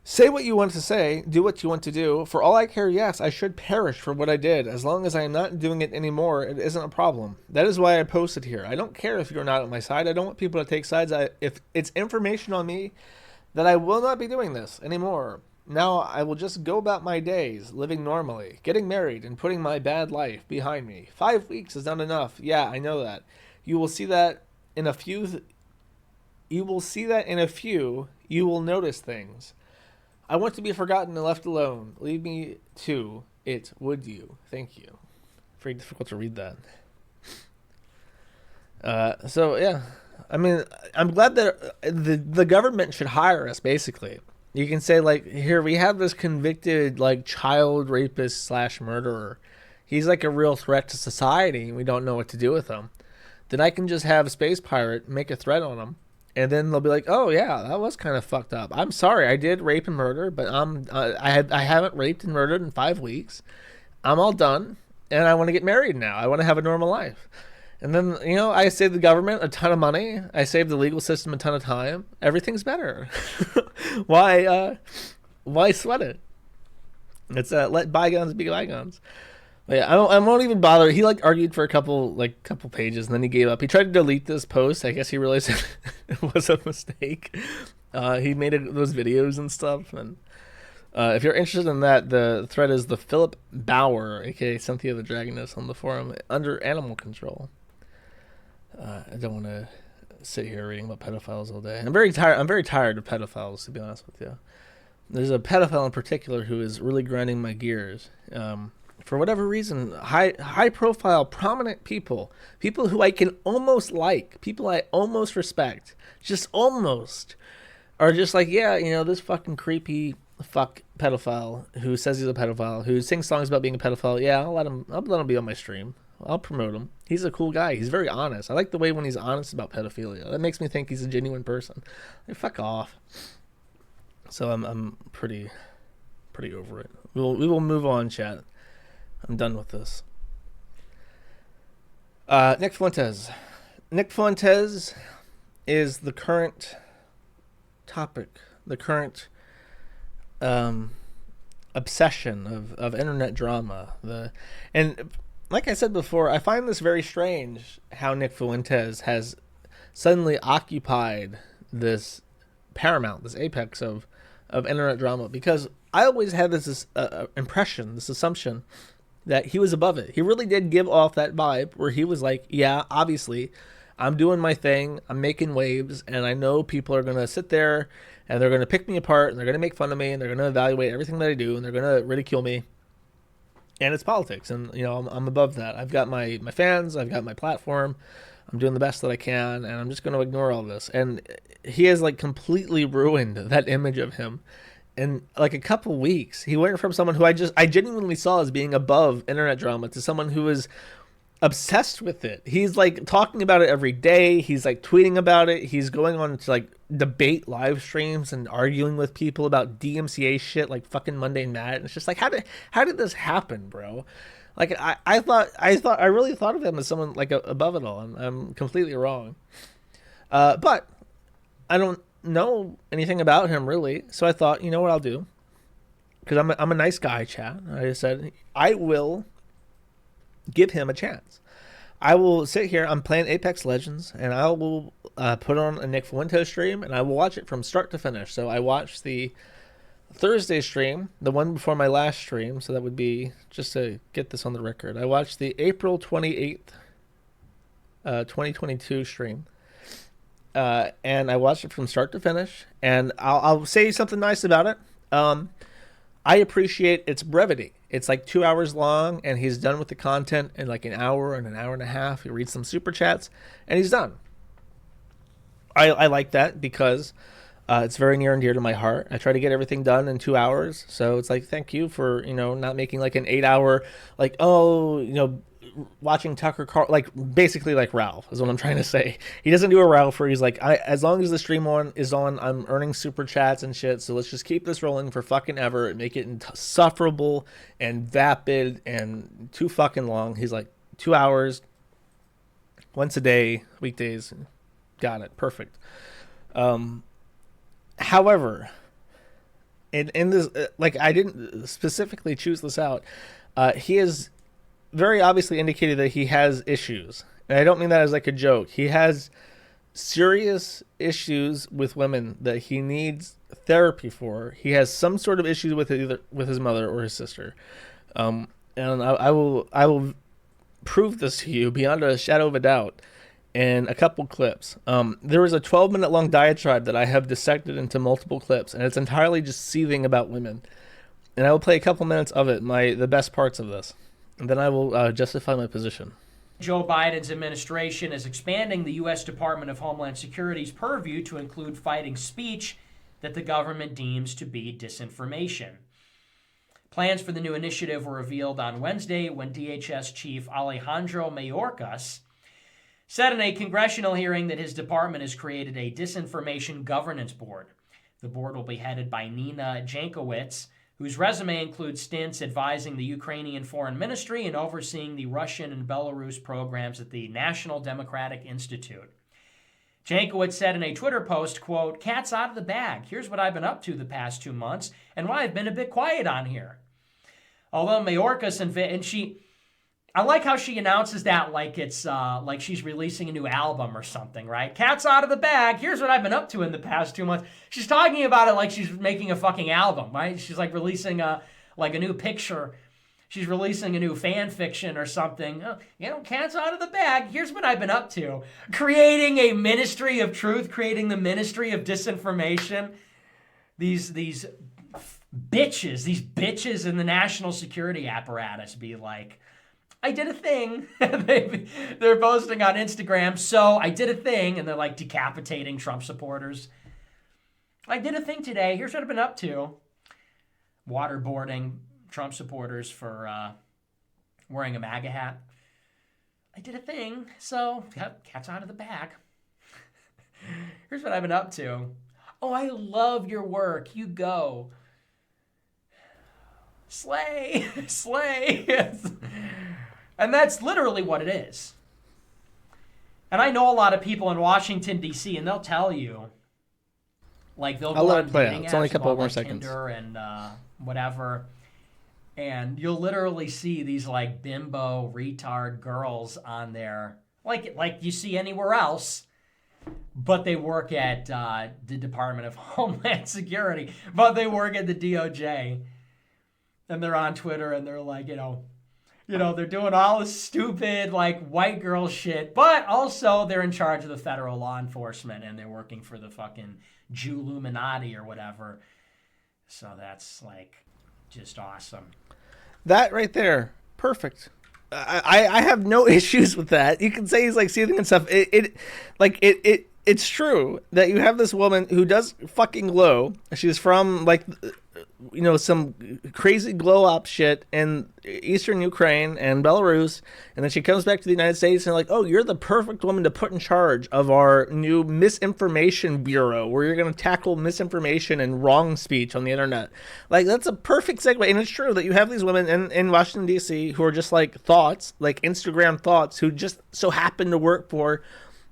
Say what you want to say, do what you want to do. For all I care, yes, I should perish for what I did. As long as I am not doing it anymore, it isn't a problem. That is why I posted here. I don't care if you're not on my side. I don't want people to take sides. If it's information on me, that I will not be doing this anymore. Now I will just go about my days, living normally, getting married, and putting my bad life behind me. 5 weeks is not enough. Yeah, I know that. You will see that in a few. You will notice things. I want to be forgotten and left alone. Leave me to it, would you? Thank you. Very difficult to read that. So yeah, I mean, I'm glad that the government should hire us. Basically, you can say like, here we have this convicted like child rapist / murderer. He's like a real threat to society, and we don't know what to do with him. Then I can just have Space Pirate make a threat on him. And then they'll be like, "Oh yeah, that was kind of fucked up. I'm sorry, I did rape and murder, but I haven't raped and murdered in 5 weeks. I'm all done, and I want to get married now. I want to have a normal life." And then I saved the government a ton of money. I saved the legal system a ton of time. Everything's better. Why sweat it? It's let bygones be bygones. But yeah, I won't even bother. He like argued for a couple pages, and then he gave up. He tried to delete this post. I guess he realized it was a mistake. He made those videos and stuff. And if you're interested in that, the thread is the Philip Bauer, aka Cynthia the Dragoness, on the forum under animal control. I don't want to sit here reading about pedophiles all day. I'm very tired of pedophiles, to be honest with you. There's a pedophile in particular who is really grinding my gears. For whatever reason, high profile, prominent people who I can almost like, people I almost respect, just almost, are just like, yeah, this fucking creepy fuck pedophile who says he's a pedophile, who sings songs about being a pedophile. Yeah, I'll let him be on my stream. I'll promote him. He's a cool guy. He's very honest. I like the way when he's honest about pedophilia. That makes me think he's a genuine person. Like, fuck off. So I'm pretty over it. We will move on, chat. I'm done with this. Nick Fuentes. Nick Fuentes is the current topic, the current obsession of internet drama. And like I said before, I find this very strange how Nick Fuentes has suddenly occupied this paramount, this apex of internet drama, because I always had this impression, this assumption that he was above it. He really did give off that vibe where he was like, yeah, obviously, I'm doing my thing, I'm making waves, and I know people are going to sit there and they're going to pick me apart and they're going to make fun of me and they're going to evaluate everything that I do and they're going to ridicule me. And it's politics, and I'm above that. I've got my fans, I've got my platform, I'm doing the best that I can, and I'm just going to ignore all this. And he has like completely ruined that image of him. In like a couple weeks, he went from someone who I genuinely saw as being above internet drama to someone who is obsessed with it. He's like talking about it every day. He's like tweeting about it. He's going on to like debate live streams and arguing with people about DMCA shit like fucking Monday Night. And it's just like, how did this happen, bro? Like I really thought of him as someone like above it all. I'm completely wrong. But I don't know anything about him really. So I thought, you know what I'll do? Because I'm a nice guy, chat. I said I will give him a chance. I will sit here. I'm playing Apex Legends, and I will put on a Nick Fuentes stream, and I will watch it from start to finish. So I watched the Thursday stream, the one before my last stream. So that would be, just to get this on the record, I watched the April 28th, 2022 stream. And I watched it from start to finish. And I'll say something nice about it. I appreciate its brevity. It's like 2 hours long, and he's done with the content in like an hour and a half. He reads some super chats, and he's done. I like that because it's very near and dear to my heart. I try to get everything done in 2 hours, so it's like, thank you for, not making like an 8 hour, like, watching Tucker Carl, like basically like Ralph is what I'm trying to say. He doesn't do a Ralph where he's like, as long as the stream is on, I'm earning super chats and shit. So let's just keep this rolling for fucking ever and make it insufferable and vapid and too fucking long. He's like 2 hours, once a day, weekdays. Got it. Perfect. However, in this, like I didn't specifically choose this out. He is very obviously indicated that he has issues. And I don't mean that as like a joke. He has serious issues with women that he needs therapy for. He has some sort of issues with either with his mother or his sister. And I will prove this to you beyond a shadow of a doubt in a couple clips. There was a 12-minute long diatribe that I have dissected into multiple clips, and it's entirely just seething about women. And I will play a couple minutes of it, the best parts of this. And then I will justify my position. Joe Biden's administration is expanding the U.S. Department of Homeland Security's purview to include fighting speech that the government deems to be disinformation. Plans for the new initiative were revealed on Wednesday when DHS Chief Alejandro Mayorkas said in a congressional hearing that his department has created a disinformation governance board. The board will be headed by Nina Jankowicz, whose resume includes stints advising the Ukrainian Foreign Ministry and overseeing the Russian and Belarus programs at the National Democratic Institute. Jankowicz said in a Twitter post, quote, "Cat's out of the bag. Here's what I've been up to the past 2 months and why I've been a bit quiet on here." Although Mayorkas I like how she announces that like it's like she's releasing a new album or something, right? Cat's out of the bag. Here's what I've been up to in the past 2 months. She's talking about it like she's making a fucking album, right? She's like releasing a new picture. She's releasing a new fan fiction or something. Cat's out of the bag. Here's what I've been up to. Creating a ministry of truth, creating the ministry of disinformation. These bitches in the national security apparatus be like, I did a thing. They're posting on Instagram, so I did a thing, and they're like decapitating Trump supporters. I did a thing today. Here's what I've been up to. Waterboarding Trump supporters for wearing a MAGA hat. I did a thing, so cat's out of the bag. Here's what I've been up to. Oh, I love your work. You go. Slay. Slay. And that's literally what it is. And I know a lot of people in Washington, D.C., and they'll tell you, like, they'll go on dating apps, it's only a couple more like seconds. Tinder and whatever, and you'll literally see these, like, bimbo, retard girls on there, like you see anywhere else, but they work at the Department of Homeland Security, but they work at the DOJ, and they're on Twitter, and they're like, they're doing all this stupid, like, white girl shit, but also they're in charge of the federal law enforcement and they're working for the fucking Jew-Luminati or whatever. So that's, like, just awesome. That right there, perfect. I have no issues with that. You can say he's, like, seething and stuff. It's true that you have this woman who does fucking low. She's from, like, some crazy glow up shit in Eastern Ukraine and Belarus, and then she comes back to the United States and like, oh, you're the perfect woman to put in charge of our new misinformation bureau, where you're going to tackle misinformation and wrong speech on the internet. Like, that's a perfect segue, and it's true that you have these women in Washington D.C. who are just like thoughts, like Instagram thoughts, who just so happen to work for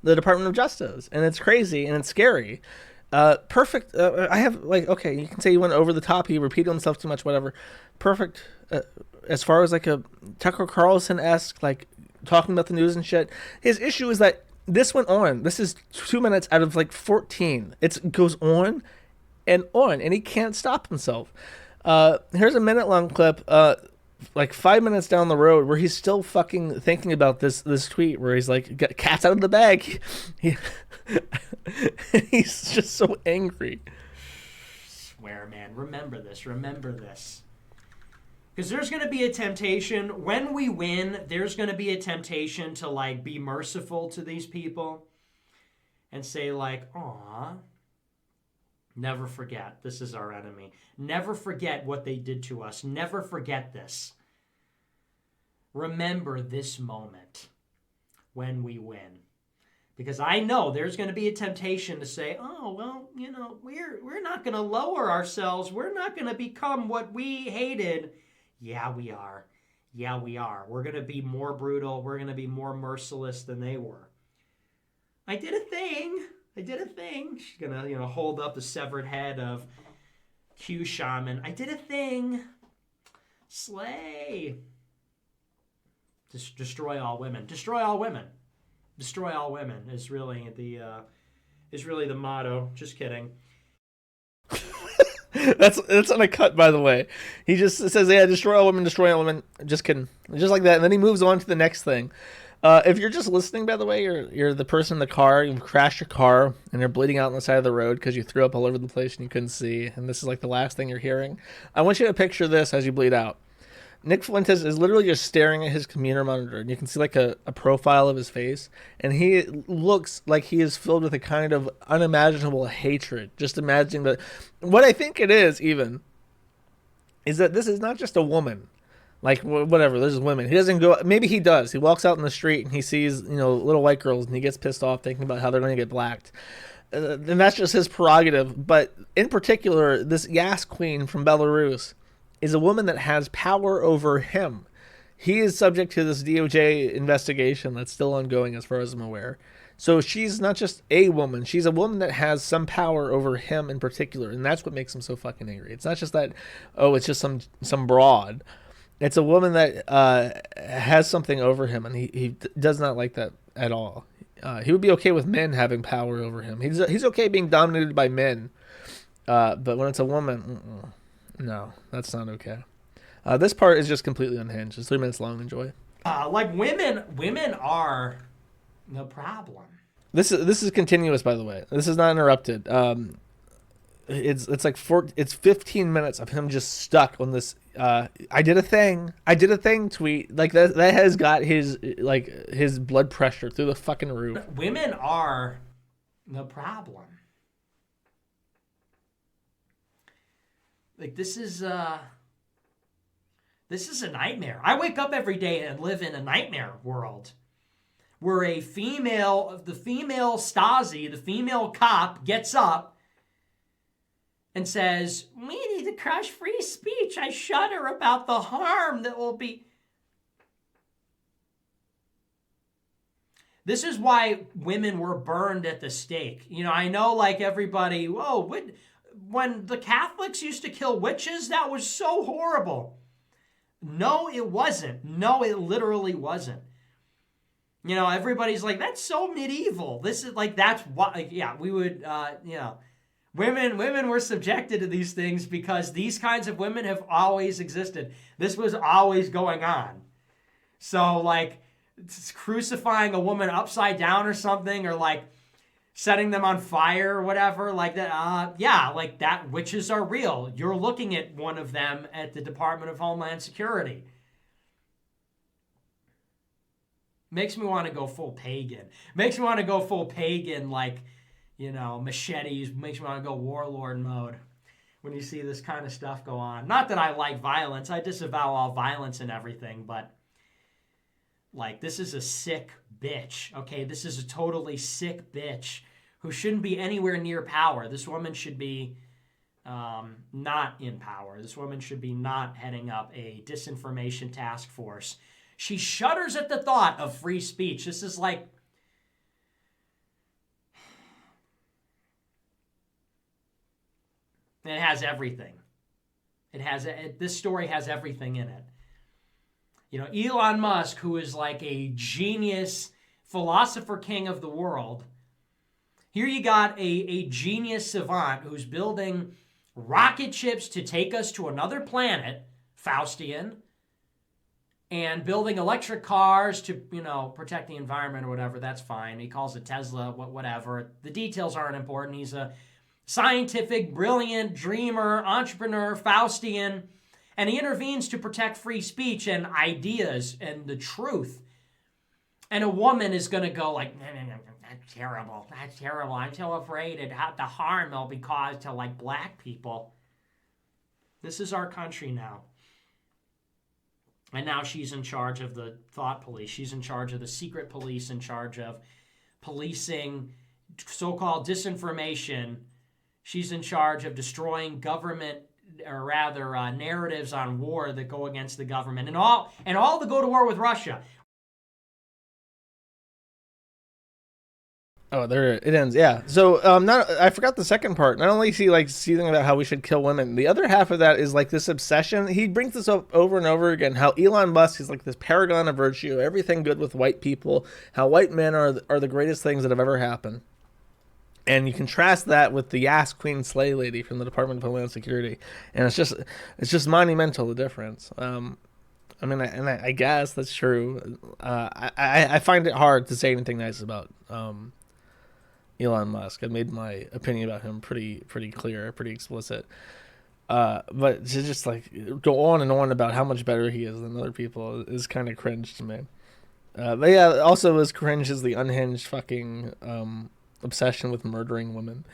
the Department of Justice, and it's crazy and it's scary. Perfect. I have okay, you can say he went over the top, he repeated himself too much, whatever. Perfect. As far as like a Tucker Carlson-esque, like talking about the news and shit. His issue is that this went on. This is 2 minutes out of like 14. It goes on, and he can't stop himself. Here's a minute-long clip. Like 5 minutes down the road, where he's still fucking thinking about this tweet, where he's like, "Cat's out of the bag." He's just so angry. Swear, man. Remember this. Because there's going to be a temptation. When we win, there's going to be a temptation to, like, be merciful to these people and say, like, aw, never forget. This is our enemy. Never forget what they did to us. Never forget this. Remember this moment when we win. Because I know there's going to be a temptation to say, oh, well, we're not going to lower ourselves. We're not going to become what we hated. Yeah, we are. We're going to be more brutal. We're going to be more merciless than they were. I did a thing. She's going to, hold up the severed head of Q Shaman. I did a thing. Slay. Destroy all women. Destroy all women is really the motto. Just kidding. That's on a cut, by the way. He just says, yeah, destroy all women. Just kidding. Just like that. And then he moves on to the next thing. If you're just listening, by the way, you're the person in the car, you've crashed your car, and you're bleeding out on the side of the road because you threw up all over the place and you couldn't see, and this is like the last thing you're hearing. I want you to picture this as you bleed out. Nick Fuentes is literally just staring at his computer monitor, and you can see like a profile of his face, and he looks like he is filled with a kind of unimaginable hatred. Just imagining that. What I think it is, even, is that this is not just a woman. Like, whatever, there's women. He doesn't go, maybe he does. He walks out in the street and he sees, little white girls, and he gets pissed off thinking about how they're going to get blacked. And that's just his prerogative. But in particular, this Yas Queen from Belarus is a woman that has power over him. He is subject to this DOJ investigation that's still ongoing as far as I'm aware. So she's not just a woman. She's a woman that has some power over him in particular. And that's what makes him so fucking angry. It's not just that, it's just some broad. It's a woman that has something over him, and he does not like that at all. He would be okay with men having power over him. He's okay being dominated by men, but when it's a woman, no, that's not okay. This part is just completely unhinged. It's 3 minutes long. Enjoy. Women are the problem. This is continuous, by the way. This is not interrupted. It's like 15 minutes of him just stuck on this. I did a thing tweet, like that has got his blood pressure through the fucking roof. Women are the problem. Like, this is a nightmare. I wake up every day and live in a nightmare world where the female Stasi, the female cop, gets up and says, we need to crush free speech. I shudder about the harm that will be. This is why women were burned at the stake. I know, like, everybody, when the Catholics used to kill witches, that was so horrible. No, it wasn't. No, it literally wasn't. Everybody's like, that's so medieval. This is like, that's what, we would, Women were subjected to these things because these kinds of women have always existed. This was always going on. So, like, crucifying a woman upside down or something, or, like, setting them on fire or whatever, like that, like that, witches are real. You're looking at one of them at the Department of Homeland Security. Makes me want to go full pagan. Like, machetes. Makes me want to go warlord mode. when you see this kind of stuff go on. Not that I like violence. I disavow all violence and everything, but like, this is a sick bitch, okay? This is a totally sick bitch who shouldn't be anywhere near power. This woman should be not in power. This woman should be not heading up a disinformation task force. She shudders at the thought of free speech. This is like... It has everything. This story has everything in it. You know, Elon Musk, who is like a genius philosopher king of the world, here you got a genius savant who's building rocket ships to take us to another planet, Faustian, and building electric cars to, you know, protect the environment or whatever. That's fine. He calls it Tesla, whatever. The details aren't important. He's a scientific, brilliant, dreamer, entrepreneur, Faustian, and he intervenes to protect free speech and ideas and the truth. And a woman is going to go like, no, that's terrible. That's terrible. I'm so afraid of the harm it'll be caused to, like, black people. This is our country now. And now she's in charge of the thought police. She's in charge of the secret police, in charge of policing so-called disinformation. She's in charge of destroying government, or rather narratives on war that go against the government, and all to go to war with Russia. Oh, there it ends. Yeah. So, I forgot the second part. Not only is he like seething about how we should kill women, the other half of that is like this obsession. He brings this up over and over again. How Elon Musk is like this paragon of virtue, everything good with white people. How white men are the greatest things that have ever happened. And you contrast that with the Ass Queen Slay Lady from the Department of Homeland Security, and it's just monumental, the difference. I mean, I guess that's true. I find it hard to say anything nice about Elon Musk. I made my opinion about him pretty clear, pretty explicit. But to just like go on and on about how much better he is than other people is kind of cringe to me. But yeah, also as cringe as the unhinged fucking obsession with murdering women.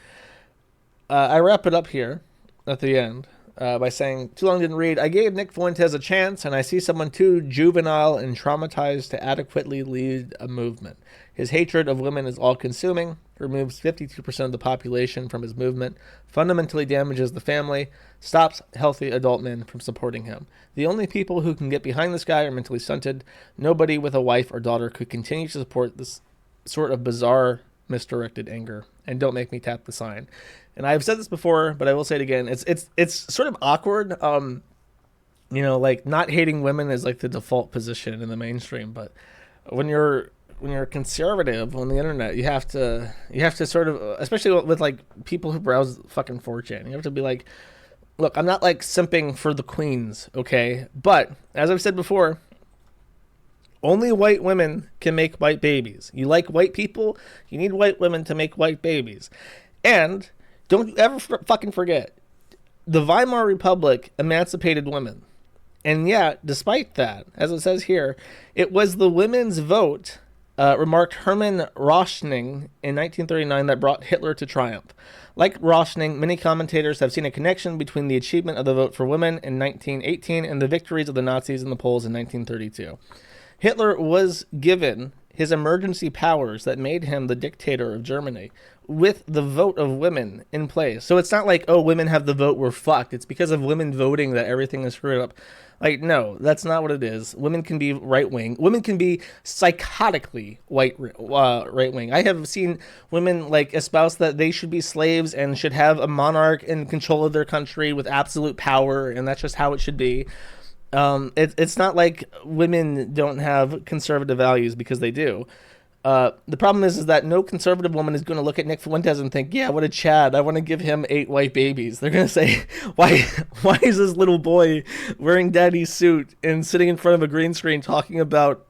I wrap it up here at the end by saying, too long didn't read. I gave Nick Fuentes a chance, and I see someone too juvenile and traumatized to adequately lead a movement. His hatred of women is all-consuming, removes 52% of the population from his movement, fundamentally damages the family, stops healthy adult men from supporting him. The only people who can get behind this guy are mentally stunted. Nobody with a wife or daughter could continue to support this sort of bizarre misdirected anger. And don't make me tap the sign. And I've said this before, but I will say it again. It's sort of awkward. You know, like not hating women is like the default position in the mainstream, but when you're conservative on the internet, you have to sort of, especially with like people who browse fucking 4chan, you have to be like, look, I'm not like simping for the queens, okay? But as I've said before, only white women can make white babies. You like white people, you need white women to make white babies. And don't you ever fucking forget, the Weimar Republic emancipated women. And yet, despite that, as it says here, it was the women's vote, remarked Hermann Röchning in 1939, that brought Hitler to triumph. Like Röchning, many commentators have seen a connection between the achievement of the vote for women in 1918 and the victories of the Nazis in the polls in 1932. Hitler was given his emergency powers that made him the dictator of Germany with the vote of women in place. So it's not like, oh, women have the vote, we're fucked. It's because of women voting that everything is screwed up. Like, no, that's not what it is. Women can be right-wing. Women can be psychotically right-wing. I have seen women, like, espouse that they should be slaves and should have a monarch in control of their country with absolute power, and that's just how it should be. It's not like women don't have conservative values, because they do. The problem is that no conservative woman is going to look at Nick Fuentes and think, yeah, what a Chad, I want to give him 8 white babies. They're going to say, why is this little boy wearing daddy's suit and sitting in front of a green screen talking about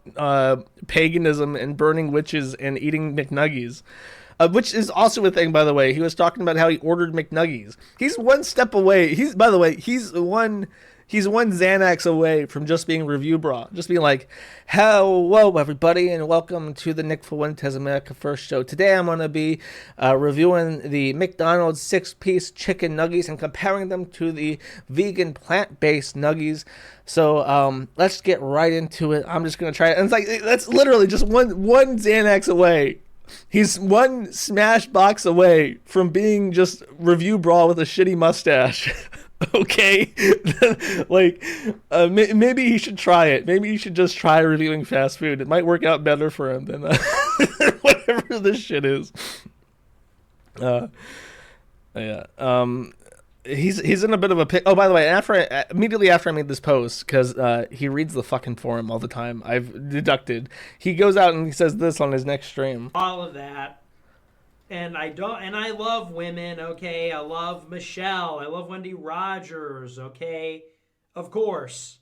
paganism and burning witches and eating McNuggies? Which is also a thing, by the way. He was talking about how he ordered McNuggies. He's one step away. He's one He's one Xanax away from just being review bra. Just being like, hello, everybody, and welcome to the Nick Fuentes America First show. Today I'm going to be reviewing the McDonald's 6-piece chicken nuggets and comparing them to the vegan plant-based nuggets. So let's get right into it. I'm just going to try it. And it's like, that's literally just one Xanax away. He's one smash box away from being just review bra with a shitty mustache. Okay, like maybe he should try it. Maybe he should just try reviewing fast food. It might work out better for him than whatever this shit is. Yeah. He's in a bit of a pit. Oh, by the way, immediately after I made this post, because he reads the fucking forum all the time, I've deducted he goes out and he says this on his next stream. All of that. And I love women, okay? I love Michelle. I love Wendy Rogers, okay? Of course.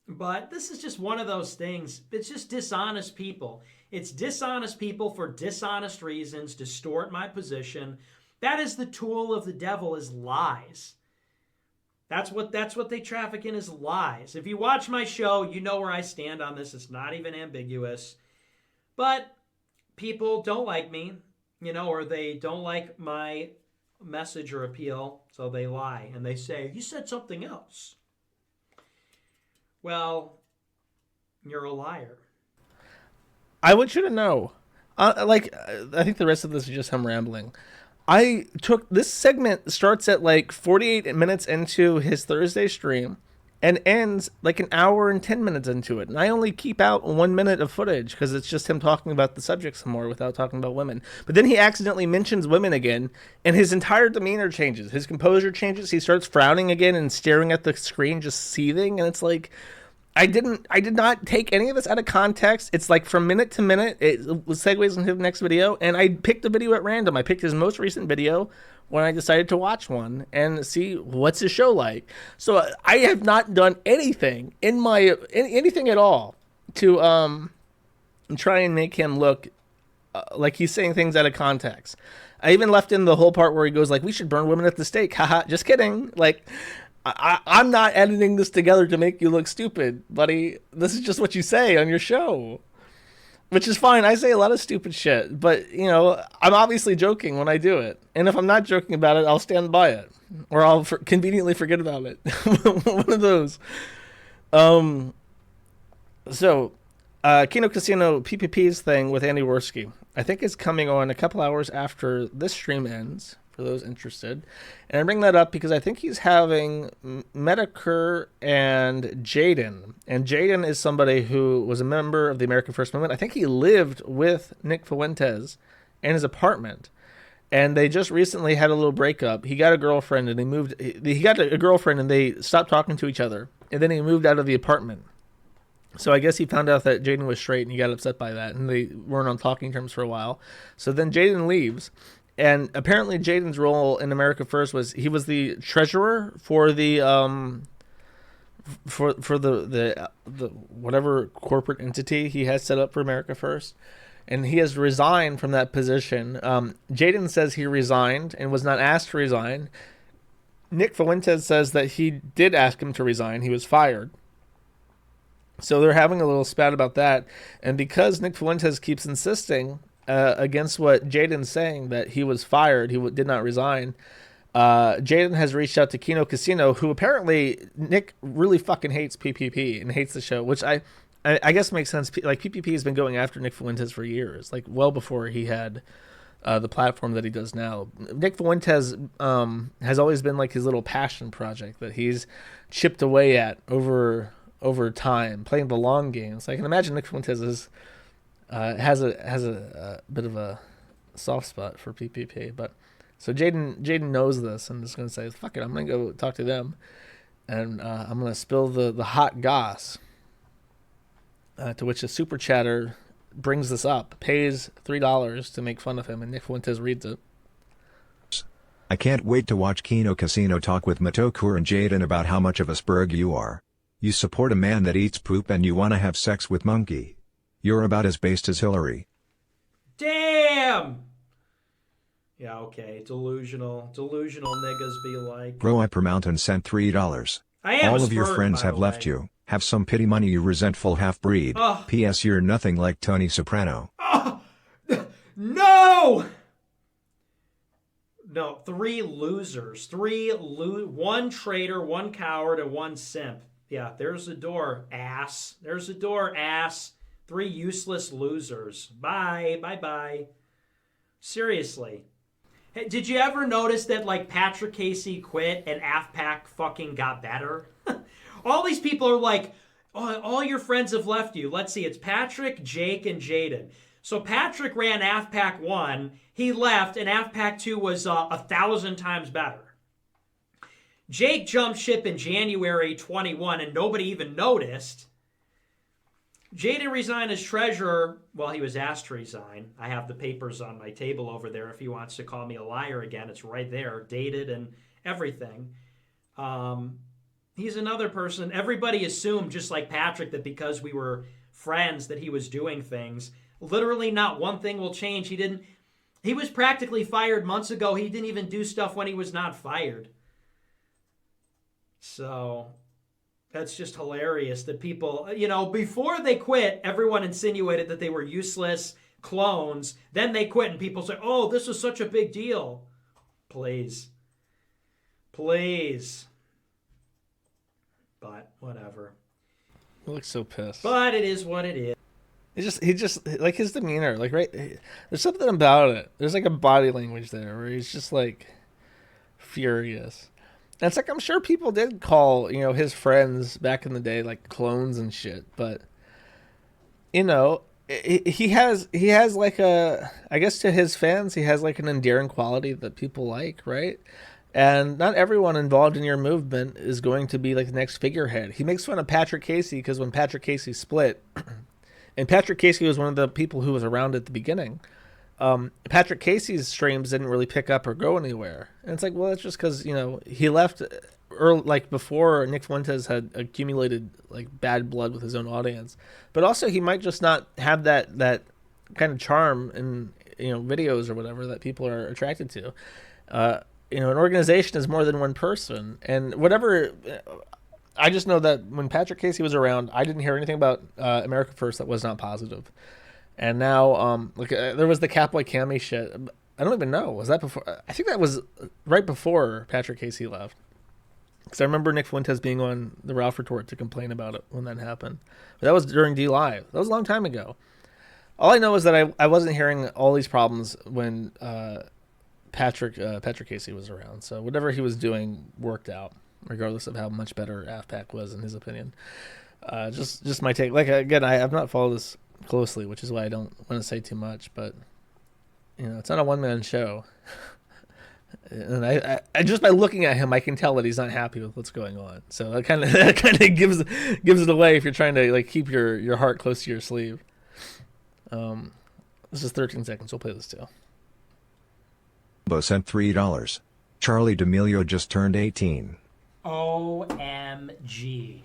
But this is just one of those things. It's just dishonest people. It's dishonest people for dishonest reasons, distort my position. That is the tool of the devil, is lies. That's what they traffic in, is lies. If you watch my show, you know where I stand on this. It's not even ambiguous. But people don't like me, or they don't like my message or appeal, so they lie. And they say, you said something else. Well, you're a liar. I want you to know, I think the rest of this is just him rambling. This segment starts at like 48 minutes into his Thursday stream and ends like an hour and 10 minutes into it. And I only keep out 1 minute of footage because it's just him talking about the subject some more without talking about women. But then he accidentally mentions women again, and his entire demeanor changes. His composure changes. He starts frowning again and staring at the screen, just seething. And it's like, I did not take any of this out of context. It's like from minute to minute, it segues into the next video. And I picked a video at random. I picked his most recent video when I decided to watch one and see what's his show like. So I have not done anything anything at all to try and make him look like he's saying things out of context. I even left in the whole part where he goes like, we should burn women at the stake. Haha, just kidding. Like, I'm not editing this together to make you look stupid, buddy. This is just what you say on your show. Which is fine. I say a lot of stupid shit, but, I'm obviously joking when I do it. And if I'm not joking about it, I'll stand by it. Or I'll conveniently forget about it. One of those. So, Kino Casino PPP's thing with Andy Worski, I think is coming on a couple hours after this stream ends, for those interested. And I bring that up because I think he's having Medicare and Jaden. And Jaden is somebody who was a member of the American First Movement. I think he lived with Nick Fuentes in his apartment. And they just recently had a little breakup. He got a girlfriend and he got a girlfriend and they stopped talking to each other. And then he moved out of the apartment. So I guess he found out that Jaden was straight and he got upset by that. And they weren't on talking terms for a while. So then Jaden leaves. And apparently Jaden's role in America First was he was the treasurer for the for the whatever corporate entity he has set up for America First, and he has resigned from that position. Jaden says he resigned and was not asked to resign. Nick Fuentes says that he did ask him to resign. He was fired. So they're having a little spat about that, and because Nick Fuentes keeps insisting against what Jaden's saying, that he was fired, he did not resign, Jaden has reached out to Kino Casino, who apparently Nick really fucking hates PPP and hates the show, which I guess makes sense. Like, PPP has been going after Nick Fuentes for years, like well before he had the platform that he does now. Nick Fuentes has always been like his little passion project that he's chipped away at over time, playing the long game. So I can imagine Nick Fuentes has a bit of a soft spot for PPP. But so Jaden knows this and is going to say, fuck it, I'm going to go talk to them, and I'm going to spill the hot goss. To which a super chatter brings this up, pays $3 to make fun of him, and Nick Fuentes reads it. I can't wait to watch Kino Casino talk with Matokur and Jaden about how much of a spurg you are. You support a man that eats poop and you want to have sex with monkey. You're about as based as Hillary. Damn! Yeah, okay. Delusional niggas be like. Bro Upper Mountain sent $3. I am All a of your spurt, friends by have the left way. you. Have some pity money, you resentful half-breed. Oh. P.S. You're nothing like Tony Soprano. Oh, no! No, 3 losers. 1 traitor, 1 coward, and 1 simp. Yeah, there's the door, ass. There's the door, ass. 3 useless losers. Bye. Bye-bye. Seriously. Hey, did you ever notice that, like, Patrick Casey quit and AFPAC fucking got better? All these people are like, oh, all your friends have left you. Let's see, it's Patrick, Jake, and Jaden. So Patrick ran AFPAC 1, he left, and AFPAC 2 was 1,000 times better. Jake jumped ship in January 21, and nobody even noticed. Jaden resigned as treasurer. Well, he was asked to resign. I have the papers on my table over there if he wants to call me a liar again. It's right there, dated and everything. He's another person. Everybody assumed, just like Patrick, that because we were friends that he was doing things. Literally not one thing will change. He was practically fired months ago. He didn't even do stuff when he was not fired. So that's just hilarious that people, before they quit, everyone insinuated that they were useless clones. Then they quit and people say, oh, this is such a big deal. Please. But whatever. He looks so pissed. But it is what it is. He just like his demeanor, like right. There's something about it. There's like a body language there where he's just like furious. And it's like I'm sure people did call his friends back in the day like clones and shit, but he has like I guess to his fans he has like an endearing quality that people like, right? And not everyone involved in your movement is going to be like the next figurehead. He makes fun of Patrick Casey because when Patrick Casey split, and Patrick Casey was one of the people who was around at the beginning, Patrick Casey's streams didn't really pick up or go anywhere. And it's like, well, that's just because, he left early, like before Nick Fuentes had accumulated like bad blood with his own audience. But also he might just not have that kind of charm in, videos or whatever that people are attracted to. An organization is more than one person, and whatever. I just know that when Patrick Casey was around, I didn't hear anything about America First that was not positive. And now, there was the Catboy Cammy shit. I don't even know. Was that before? I think that was right before Patrick Casey left. Because I remember Nick Fuentes being on the Ralph Retort to complain about it when that happened. But that was during D Live. That was a long time ago. All I know is that I wasn't hearing all these problems when Patrick Casey was around. So whatever he was doing worked out, regardless of how much better AFPAC was in his opinion. Just my take. Like, again, I have not followed this closely, which is why I don't want to say too much, but it's not a one-man show. And I just by looking at him, I can tell that he's not happy with what's going on. So that kind of gives it away if you're trying to like keep your heart close to your sleeve. This is 13 seconds. We'll play this too. Bo sent $3. Charlie D'Amelio just turned 18. OMG.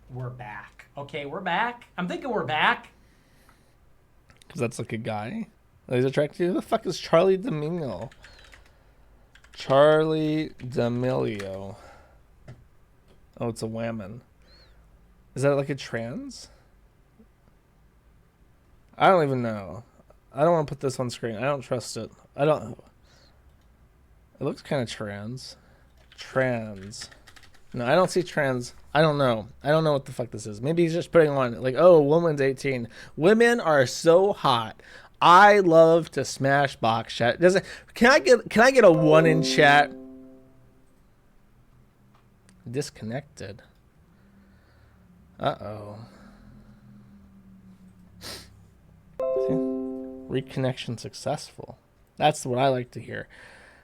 We're back. Okay, we're back. I'm thinking we're back. Because that's like a guy that he's attracted to. Who the fuck is Charlie D'Amelio? Charlie D'Amelio. Oh, it's a whammon. Is that like a trans? I don't even know. I don't want to put this on screen. I don't trust it. It looks kind of trans. No, I don't see trans. I don't know. I don't know what the fuck this is. Maybe he's just putting on like, oh, woman's 18. Women are so hot. I love to smash box chat. Can I get a 1 in chat? Disconnected. Uh-oh. Reconnection successful. That's what I like to hear.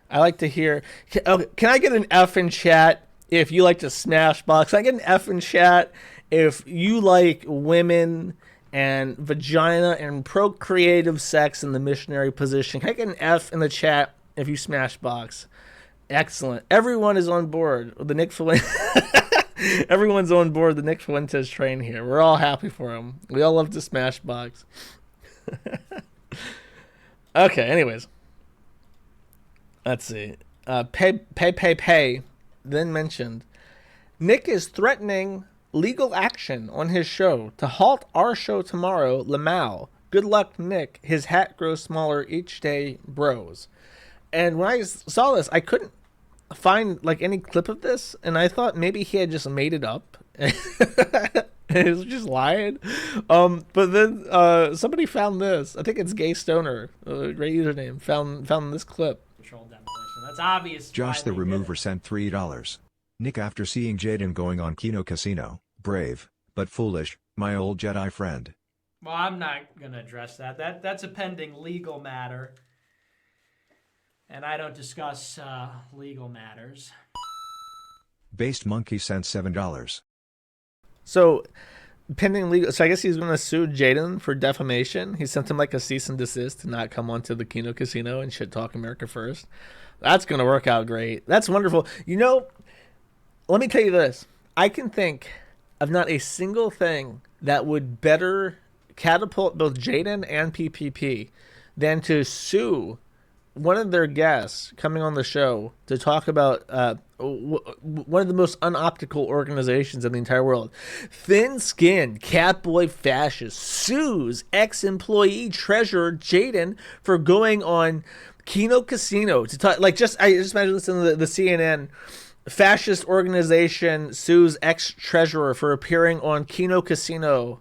I like to hear. Can I get an F in chat if you like to smash box? Can I get an F in chat if you like women and vagina and procreative sex in the missionary position? Can I get an F in the chat if you smash box? Excellent. Everyone is on board with the Nick Fuentes. Everyone's on board the Nick Fuentes train here. We're all happy for him. We all love to smash box. Okay, anyways. Let's see. Pay. Then mentioned, Nick is threatening legal action on his show to halt our show tomorrow, Lamau. Good luck, Nick. His hat grows smaller each day, bros. And when I saw this, I couldn't find like any clip of this, and I thought maybe he had just made it up. He was just lying. But then somebody found this. I think it's Gay Stoner, a great username, found this clip. Controlled demolition. That's obvious. Josh why the they did Remover it. sent $3. Nick, after seeing Jaden going on Kino Casino, brave, but foolish, my old Jedi friend. Well, I'm not going to address that. That's a pending legal matter. And I don't discuss legal matters. Based Monkey sent $7. So, pending legal. So I guess he's going to sue Jaden for defamation. He sent him like a cease and desist to not come onto the Kino Casino and shit talk America first. That's going to work out great. That's wonderful. You know, let me tell you this. I can think of not a single thing that would better catapult both Jaden and PPP than to sue one of their guests coming on the show to talk about one of the most unoptical organizations in the entire world. Thin-skinned catboy fascist sues ex-employee treasurer Jaden for going on Kino Casino to talk. Like, I just imagine listening to the CNN. Fascist organization sues ex-treasurer for appearing on Kino Casino.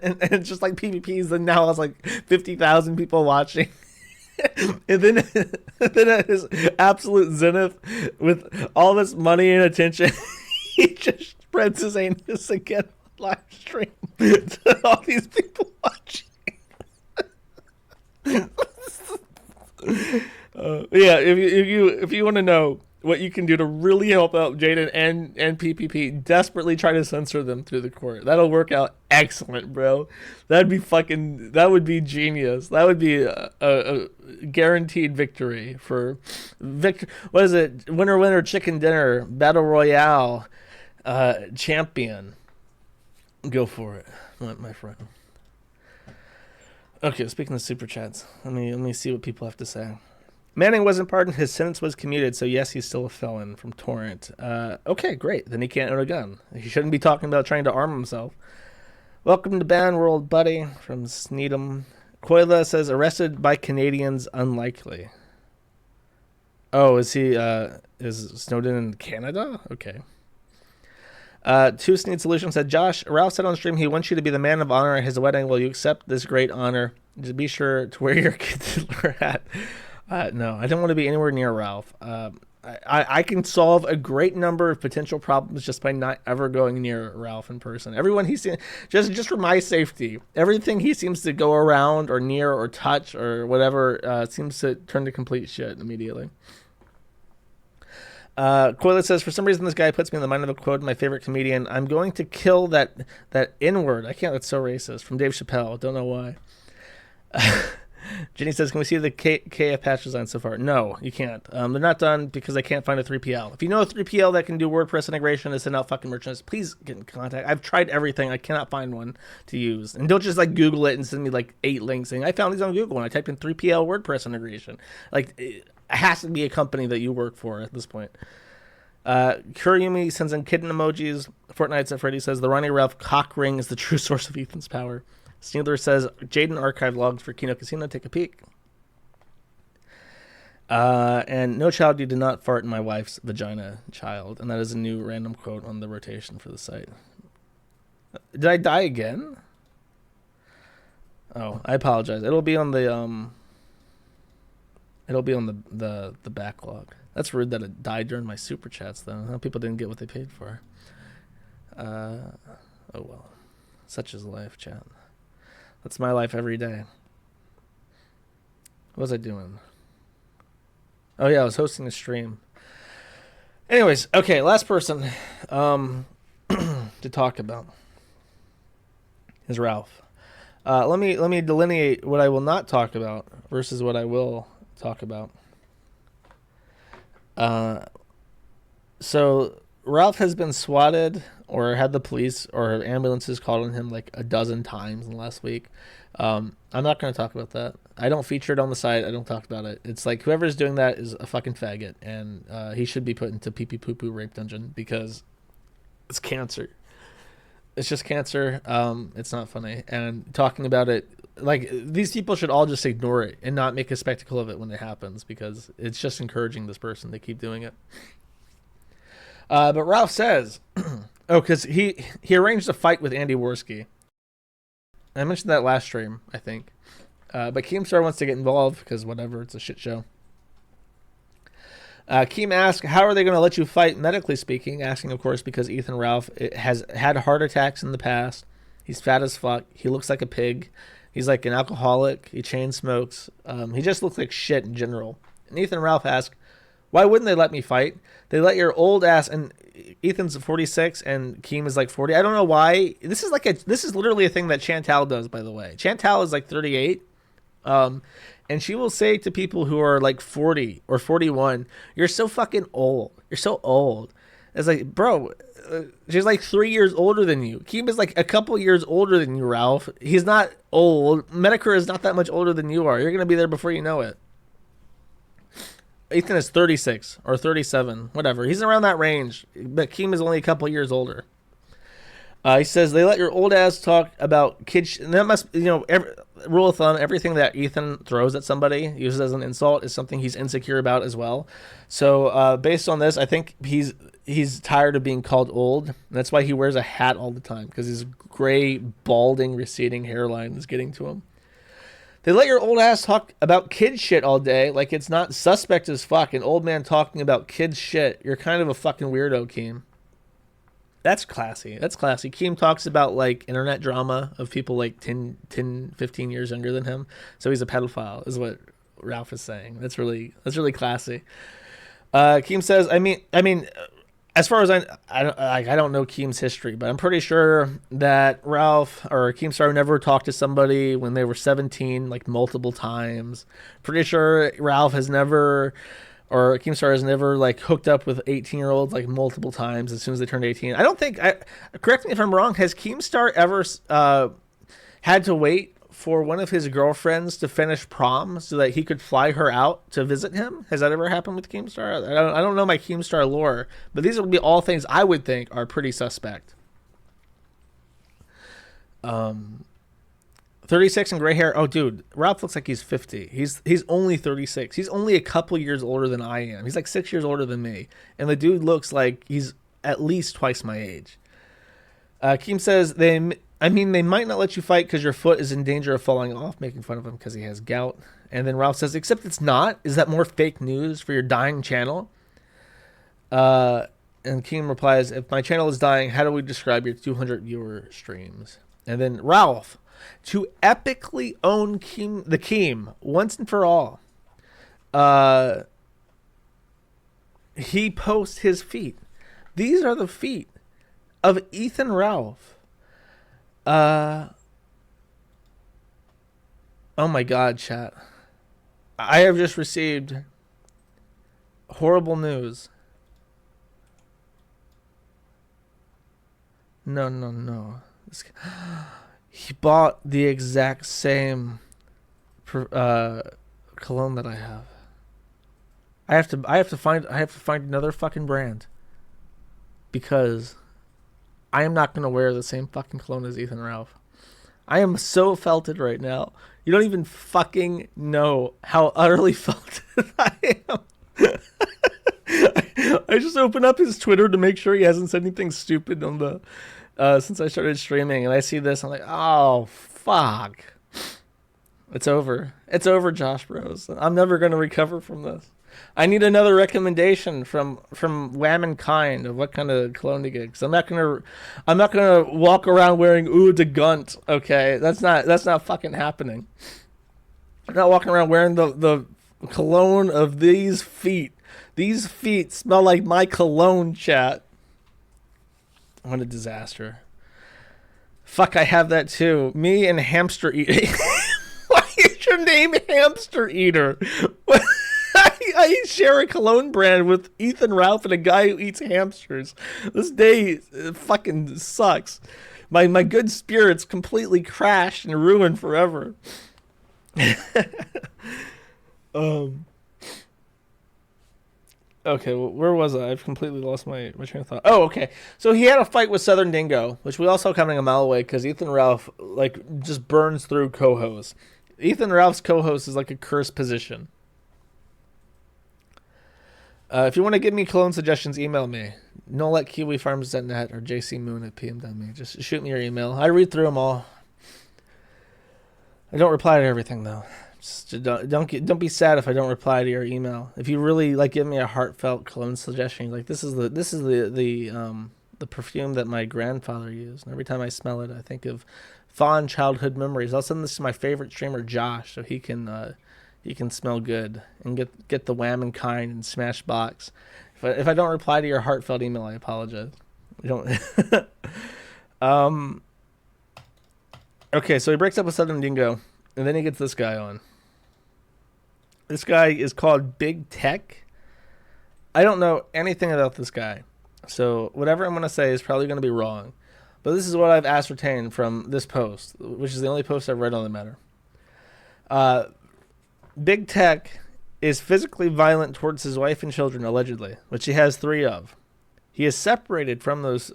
and just like PvPs, and now has like 50,000 people watching. And then at his absolute zenith, with all this money and attention, he just spreads his anus again on live stream to all these people watching. Yeah, if you want to know what you can do to really help out Jaden and PPP, desperately try to censor them through the court. That'll work out excellent, bro. That would be genius. That would be a guaranteed victory for what is it? Winner, chicken dinner, battle royale, champion. Go for it, my friend. Okay, speaking of super chats, let me see what people have to say. Manning wasn't pardoned. His sentence was commuted, so yes, he's still a felon from Torrent. Okay, great. Then he can't own a gun. He shouldn't be talking about trying to arm himself. Welcome to Ban World, buddy, from Sneedham. Coila says, arrested by Canadians, unlikely. Oh, is Snowden in Canada? Okay. Two Sneed Solutions said, Josh, Ralph said on stream he wants you to be the man of honor at his wedding. Will you accept this great honor? Just be sure to wear your Kitzler hat. No, I don't want to be anywhere near Ralph. I can solve a great number of potential problems just by not ever going near Ralph in person. Everyone he's seen, just for my safety, everything he seems to go around or near or touch or whatever seems to turn to complete shit immediately. Coilet says, for some reason this guy puts me in the mind of a quote, my favorite comedian. I'm going to kill that N-word. I can't, that's so racist. From Dave Chappelle. Don't know why. Jenny says, can we see the KF patch design so far? No, you can't. They're not done because I can't find a 3PL. If you know a 3PL that can do WordPress integration and send out fucking merchandise, please get in contact. I've tried everything. I cannot find one to use. And don't just like Google it and send me like 8 links saying, I found these on Google and I typed in 3PL WordPress integration. Like, it has to be a company that you work for at this point. Kuryumi sends in kitten emojis. Fortnite at Freddy says, the Ronnie Ralph cock ring is the true source of Ethan's power. Sneedler says, Jaden archive logs for Kino Casino. Take a peek. And no child, you did not fart in my wife's vagina, child. And that is a new random quote on the rotation for the site. Did I die again? Oh, I apologize. It'll be on the the backlog. That's rude that it died during my super chats though. People didn't get what they paid for. Oh well. Such is life, chat. That's my life every day. What was I doing? Oh yeah, I was hosting a stream. Anyways, okay, last person to talk about is Ralph. Let me delineate what I will not talk about versus what I will talk about. So Ralph has been swatted or had the police or ambulances called on him like a dozen times in the last week. I'm not going to talk about that. I don't feature it on the site. I don't talk about it. It's like whoever's doing that is a fucking faggot, and he should be put into pee-pee poo-poo rape dungeon because it's cancer. It's just cancer. It's not funny. And talking about it, like, these people should all just ignore it and not make a spectacle of it when it happens, because it's just encouraging this person to keep doing it. But Ralph says, because he arranged a fight with Andy Worski. I mentioned that last stream, I think. But Keemstar wants to get involved because whatever, it's a shit show. Keem asks, how are they going to let you fight, medically speaking? Asking, of course, because Ethan Ralph has had heart attacks in the past. He's fat as fuck. He looks like a pig. He's like an alcoholic. He chain smokes. He just looks like shit in general. And Ethan Ralph asks, why wouldn't they let me fight? They let your old ass, and Ethan's 46 and Keem is like 40. I don't know why. This is literally a thing that Chantal does, by the way. Chantal is like 38. And she will say to people who are like 40 or 41, you're so fucking old. You're so old. It's like, bro, she's like 3 years older than you. Keem is like a couple years older than you, Ralph. He's not old. Medicare is not that much older than you are. You're going to be there before you know it. Ethan is 36 or 37, whatever. He's around that range, but Keem is only a couple years older. He says, they let your old ass talk about kids. And that must, rule of thumb, everything that Ethan throws at somebody, uses as an insult, is something he's insecure about as well. So based on this, I think he's tired of being called old. And that's why he wears a hat all the time, because his gray, balding, receding hairline is getting to him. They let your old ass talk about kid shit all day, like it's not suspect as fuck. An old man talking about kids shit. You're kind of a fucking weirdo, Keem. That's classy. That's classy. Keem talks about like internet drama of people like 10, 15 years younger than him. So he's a pedophile, is what Ralph is saying. That's really classy. Keem says, I mean, as far as I don't know Keem's history, but I'm pretty sure that Ralph or Keemstar never talked to somebody when they were 17, like multiple times. Pretty sure Ralph has never, or Keemstar has never like hooked up with 18-year-olds like multiple times as soon as they turned 18. I don't think, correct me if I'm wrong, has Keemstar ever had to wait for one of his girlfriends to finish prom so that he could fly her out to visit him? Has that ever happened with Keemstar? I don't know my Keemstar lore, but these would be all things I would think are pretty suspect. 36 and gray hair. Oh, dude, Ralph looks like he's 50. He's only 36. He's only a couple years older than I am. He's like 6 years older than me, and the dude looks like he's at least twice my age. Keem says they might not let you fight because your foot is in danger of falling off, making fun of him because he has gout. And then Ralph says, except it's not. Is that more fake news for your dying channel? And Keem replies, if my channel is dying, how do we describe your 200 viewer streams? And then Ralph, to epically own the Keem once and for all, he posts his feet. These are the feet of Ethan Ralph. Oh my God, chat. I have just received horrible news. No. He bought the exact same cologne that I have. I have to find another fucking brand, because I am not going to wear the same fucking cologne as Ethan Ralph. I am so felted right now. You don't even fucking know how utterly felted I am. I just opened up his Twitter to make sure he hasn't said anything stupid on the since I started streaming, and I see this. I'm like, oh, fuck. It's over. It's over, Josh Bros. I'm never going to recover from this. I need another recommendation from Womankind of what kind of cologne to get, because I'm not gonna walk around wearing Eau de Gunt. Okay, that's not fucking happening. I'm not walking around wearing the cologne of these feet. These feet smell like my cologne, chat. What a disaster. Fuck, I have that too. Me and hamster eating. Why is your name Hamster Eater? I I share a cologne brand with Ethan Ralph and a guy who eats hamsters. This day fucking sucks. My good spirits completely crashed and ruined forever. Okay, well, where was I? I've completely lost my train of thought. Oh, okay. So he had a fight with Southern Dingo, which we also coming a mile away because Ethan Ralph like just burns through co-hosts. Ethan Ralph's co-host is like a cursed position. If you want to give me cologne suggestions, email me. nolet@kiwifarms.net or jcmoon@pm.me. Just shoot me your email. I read through them all. I don't reply to everything though. Just don't be sad if I don't reply to your email. If you really like give me a heartfelt cologne suggestion, like this is the perfume that my grandfather used, and every time I smell it, I think of fond childhood memories. I'll send this to my favorite streamer Josh, so he can smell good and get the Wham and Kind and Smashbox. If I don't reply to your heartfelt email, I apologize. I don't. Okay, so he breaks up with Southern Dingo, and then he gets this guy on. This guy is called Big Tech. I don't know anything about this guy, so whatever I'm going to say is probably going to be wrong. But this is what I've ascertained from this post, which is the only post I've read on the matter. Big Tech is physically violent towards his wife and children, allegedly, which he has 3 of. He is separated from his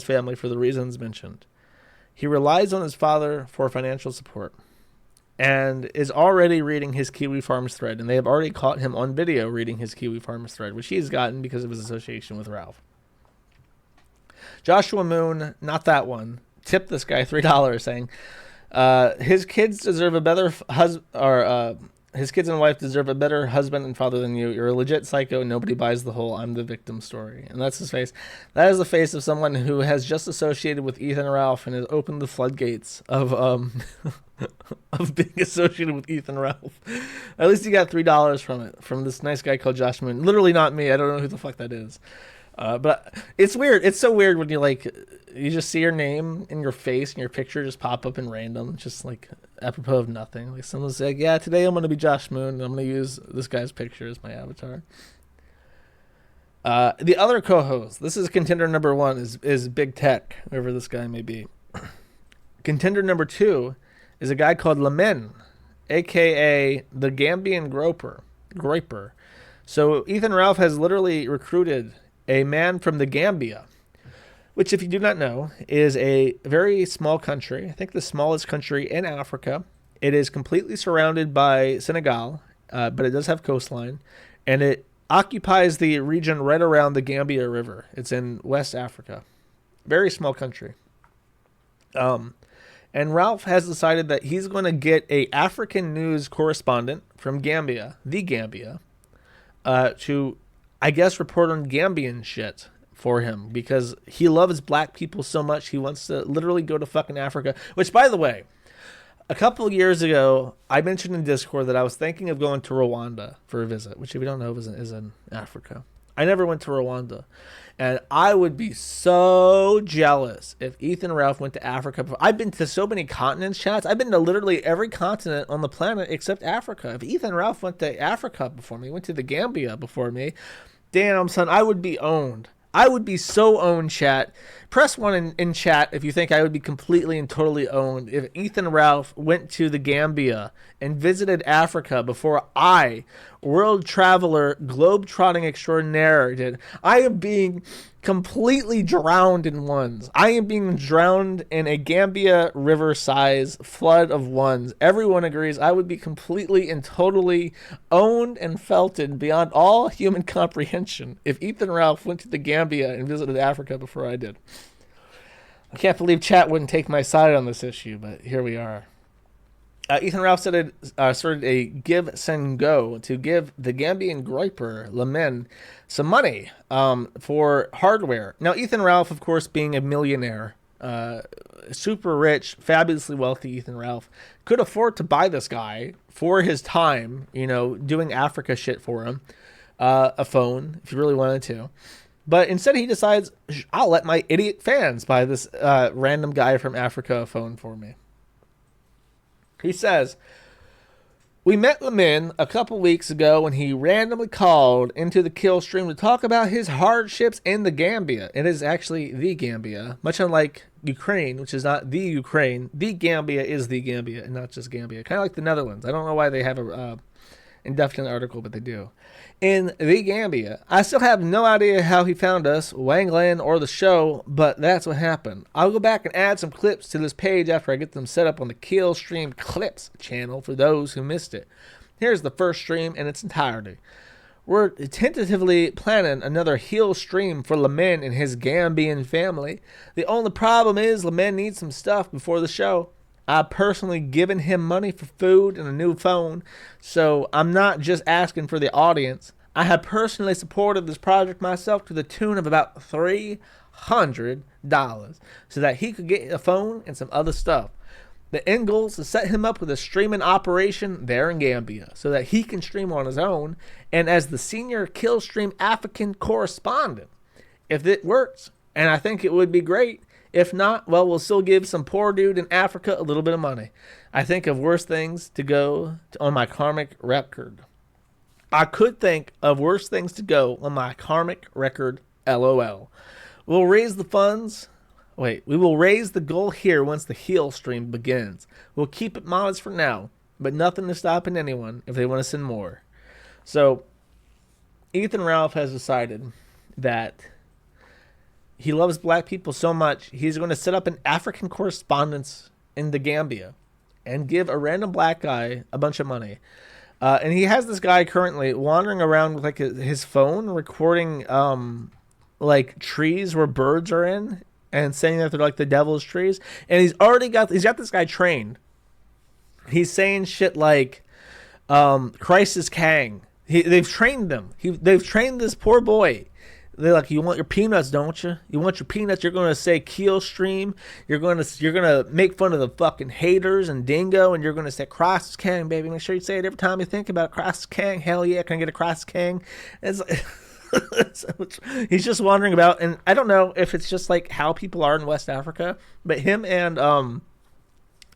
family for the reasons mentioned. He relies on his father for financial support and is already reading his Kiwi Farms thread, and they have already caught him on video reading his Kiwi Farms thread, which he's gotten because of his association with Ralph. Joshua Moon, not that one, tipped this guy $3 saying his kids deserve a better his kids and wife deserve a better husband and father than you. You're a legit psycho. Nobody buys the whole "I'm the victim" story. And that's his face. That is the face of someone who has just associated with Ethan Ralph and has opened the floodgates of of being associated with Ethan Ralph. At least he got $3 from it, from this nice guy called Josh Moon. Literally not me. I don't know who the fuck that is. But it's weird. It's so weird when you just see your name in your face and your picture just pop up in random, just like apropos of nothing. Like someone's like, yeah, today I'm going to be Josh Moon and I'm going to use this guy's picture as my avatar. The other co-host, this is contender number 1, is Big Tech, whoever this guy may be. Contender number 2 is a guy called Lamin, a.k.a. the Gambian Groiper. So Ethan Ralph has literally recruited a man from the Gambia, which, if you do not know, is a very small country. I think the smallest country in Africa. It is completely surrounded by Senegal, but it does have coastline, and it occupies the region right around the Gambia River. It's in West Africa. Very small country. And Ralph has decided that he's going to get a African news correspondent from Gambia, to, I guess, report on Gambian shit for him because he loves black people so much he wants to literally go to fucking Africa. Which, by the way, a couple of years ago, I mentioned in Discord that I was thinking of going to Rwanda for a visit, which, if you don't know, is in Africa. I never went to Rwanda. And I would be so jealous if Ethan Ralph went to Africa. I've been to so many continents, chats. I've been to literally every continent on the planet except Africa. If Ethan Ralph went to Africa before me, went to the Gambia before me, damn, son, I would be owned. I would be so owned, chat. Press 1 in chat if you think I would be completely and totally owned if Ethan Ralph went to the Gambia and visited Africa before I, world traveler, globe-trotting extraordinaire, did. I am being completely drowned in ones. I am being drowned in a Gambia river-size flood of ones. Everyone agrees I would be completely and totally owned and felted beyond all human comprehension if Ethan Ralph went to the Gambia and visited Africa before I did. I can't believe chat wouldn't take my side on this issue, but here we are. Ethan Ralph started a give, send, go to give the Gambian Groiper, Lamin, some money for hardware. Now, Ethan Ralph, of course, being a millionaire, super rich, fabulously wealthy Ethan Ralph, could afford to buy this guy for his time, doing Africa shit for him, a phone, if he really wanted to. But instead he decides, I'll let my idiot fans buy this random guy from Africa a phone for me. He says, We met Lamin a couple weeks ago when he randomly called into the kill stream to talk about his hardships in the Gambia. It is actually the Gambia, much unlike Ukraine, which is not the Ukraine. The Gambia is the Gambia, and not just Gambia. Kind of like the Netherlands. I don't know why they have a indefinite article, but they do. In the Gambia, I still have no idea how he found us, Wangland, or the show, but that's what happened. I'll go back and add some clips to this page after I get them set up on the Kill Stream Clips channel for those who missed it. Here's the first stream in its entirety. We're tentatively planning another heel stream for Lamin and his Gambian family. The only problem is Lamin needs some stuff before the show. I've personally given him money for food and a new phone, so I'm not just asking for the audience. I have personally supported this project myself to the tune of about $300 so that he could get a phone and some other stuff. The end goal is to set him up with a streaming operation there in Gambia so that he can stream on his own and as the senior Killstream African correspondent. If it works, and I think it would be great, if not, well, we'll still give some poor dude in Africa a little bit of money. I think of worse things to go on my karmic record. I could think of worse things to go on my karmic record, LOL. We'll raise the funds. We will raise the goal here once the heel stream begins. We'll keep it modest for now, but nothing is stopping anyone if they want to send more. So, Ethan Ralph has decided that he loves black people so much, he's going to set up an African correspondence in the Gambia and give a random black guy a bunch of money. And he has this guy currently wandering around with like his phone recording like trees where birds are in and saying that they're like the devil's trees. And he's got this guy trained. He's saying shit like Christ is Kang. They've trained them. They've trained this poor boy. They're like, you want your peanuts, don't you? You want your peanuts? You're gonna say Keel Stream. You're gonna make fun of the fucking haters and Dingo, and you're gonna say Christ is King, baby. Make sure you say it every time you think about Christ is King. Hell yeah, can I get a Christ is King? It's like, he's just wandering about, and I don't know if it's just like how people are in West Africa, but him and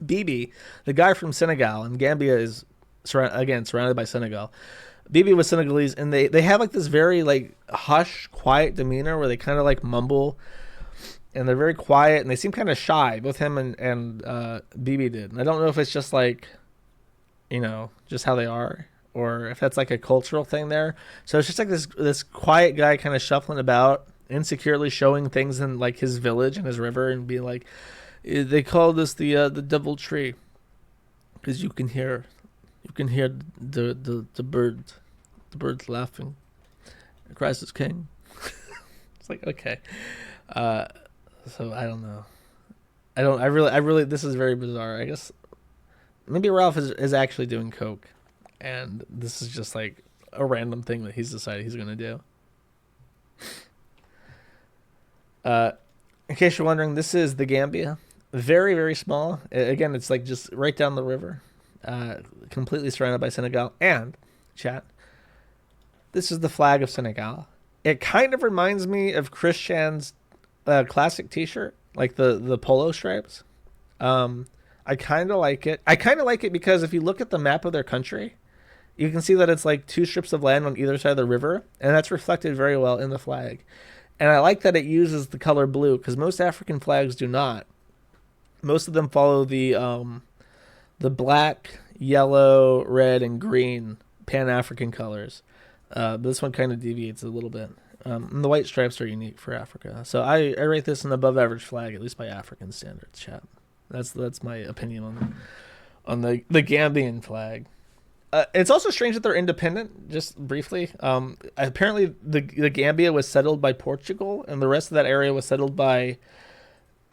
Bibi, the guy from Senegal, and Gambia is surrounded by Senegal. Bibi was Senegalese, and they have like this very like hush, quiet demeanor where they kind of like mumble, and they're very quiet, and they seem kind of shy. Both him and Bibi did. And I don't know if it's just like, just how they are, or if that's like a cultural thing there. So it's just like this quiet guy kind of shuffling about, insecurely showing things in like his village and his river, and being like, they call this the devil tree, because you can hear the birds laughing. Christ is King. It's like, okay. So I don't know. I really this is very bizarre. I guess maybe Ralph is actually doing coke, and this is just like a random thing that he's decided he's gonna do. In case you're wondering, this is the Gambia. Very, very small. Again, it's like just right down the river. Completely surrounded by Senegal. And, chat, this is the flag of Senegal. It kind of reminds me of Christian's classic t-shirt, like the polo stripes. I kind of like it. I kind of like it because if you look at the map of their country, you can see that it's like two strips of land on either side of the river, and that's reflected very well in the flag. And I like that it uses the color blue, because most African flags do not. Most of them follow the black, yellow, red, and green Pan-African colors. But this one kind of deviates a little bit. And the white stripes are unique for Africa. So I rate this an above-average flag, at least by African standards, chat. That's my opinion on the Gambian flag. It's also strange that they're independent, just briefly. Apparently, the Gambia was settled by Portugal, and the rest of that area was settled by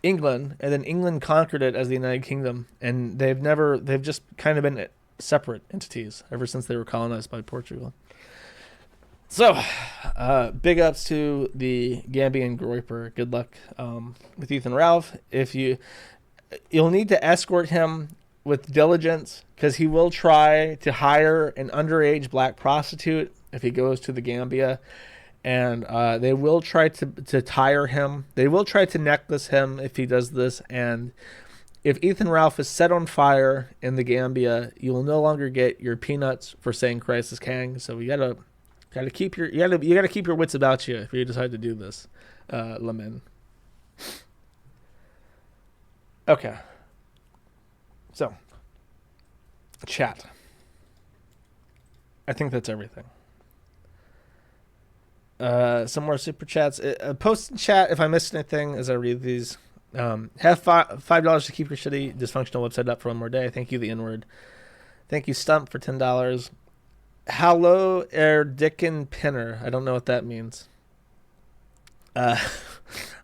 England, and then England conquered it as the United Kingdom, and they've just kind of been separate entities ever since they were colonized by Portugal. So, big ups to the Gambian Groiper. Good luck with Ethan Ralph. You'll need to escort him with diligence, because he will try to hire an underage black prostitute if he goes to the Gambia. And they will try to tire him. They will try to necklace him if he does this. And if Ethan Ralph is set on fire in the Gambia, you will no longer get your peanuts for saying Christ is King. So you gotta keep your wits about you if you decide to do this, Lemon. Okay. So, chat. I think that's everything. Some more super chats. Post in chat if I missed anything as I read these. Have $5 to keep your shitty dysfunctional website up for one more day. Thank you, the N-word. Thank you, Stump, for $10. Hallo Dicken Pinner. I don't know what that means. I'm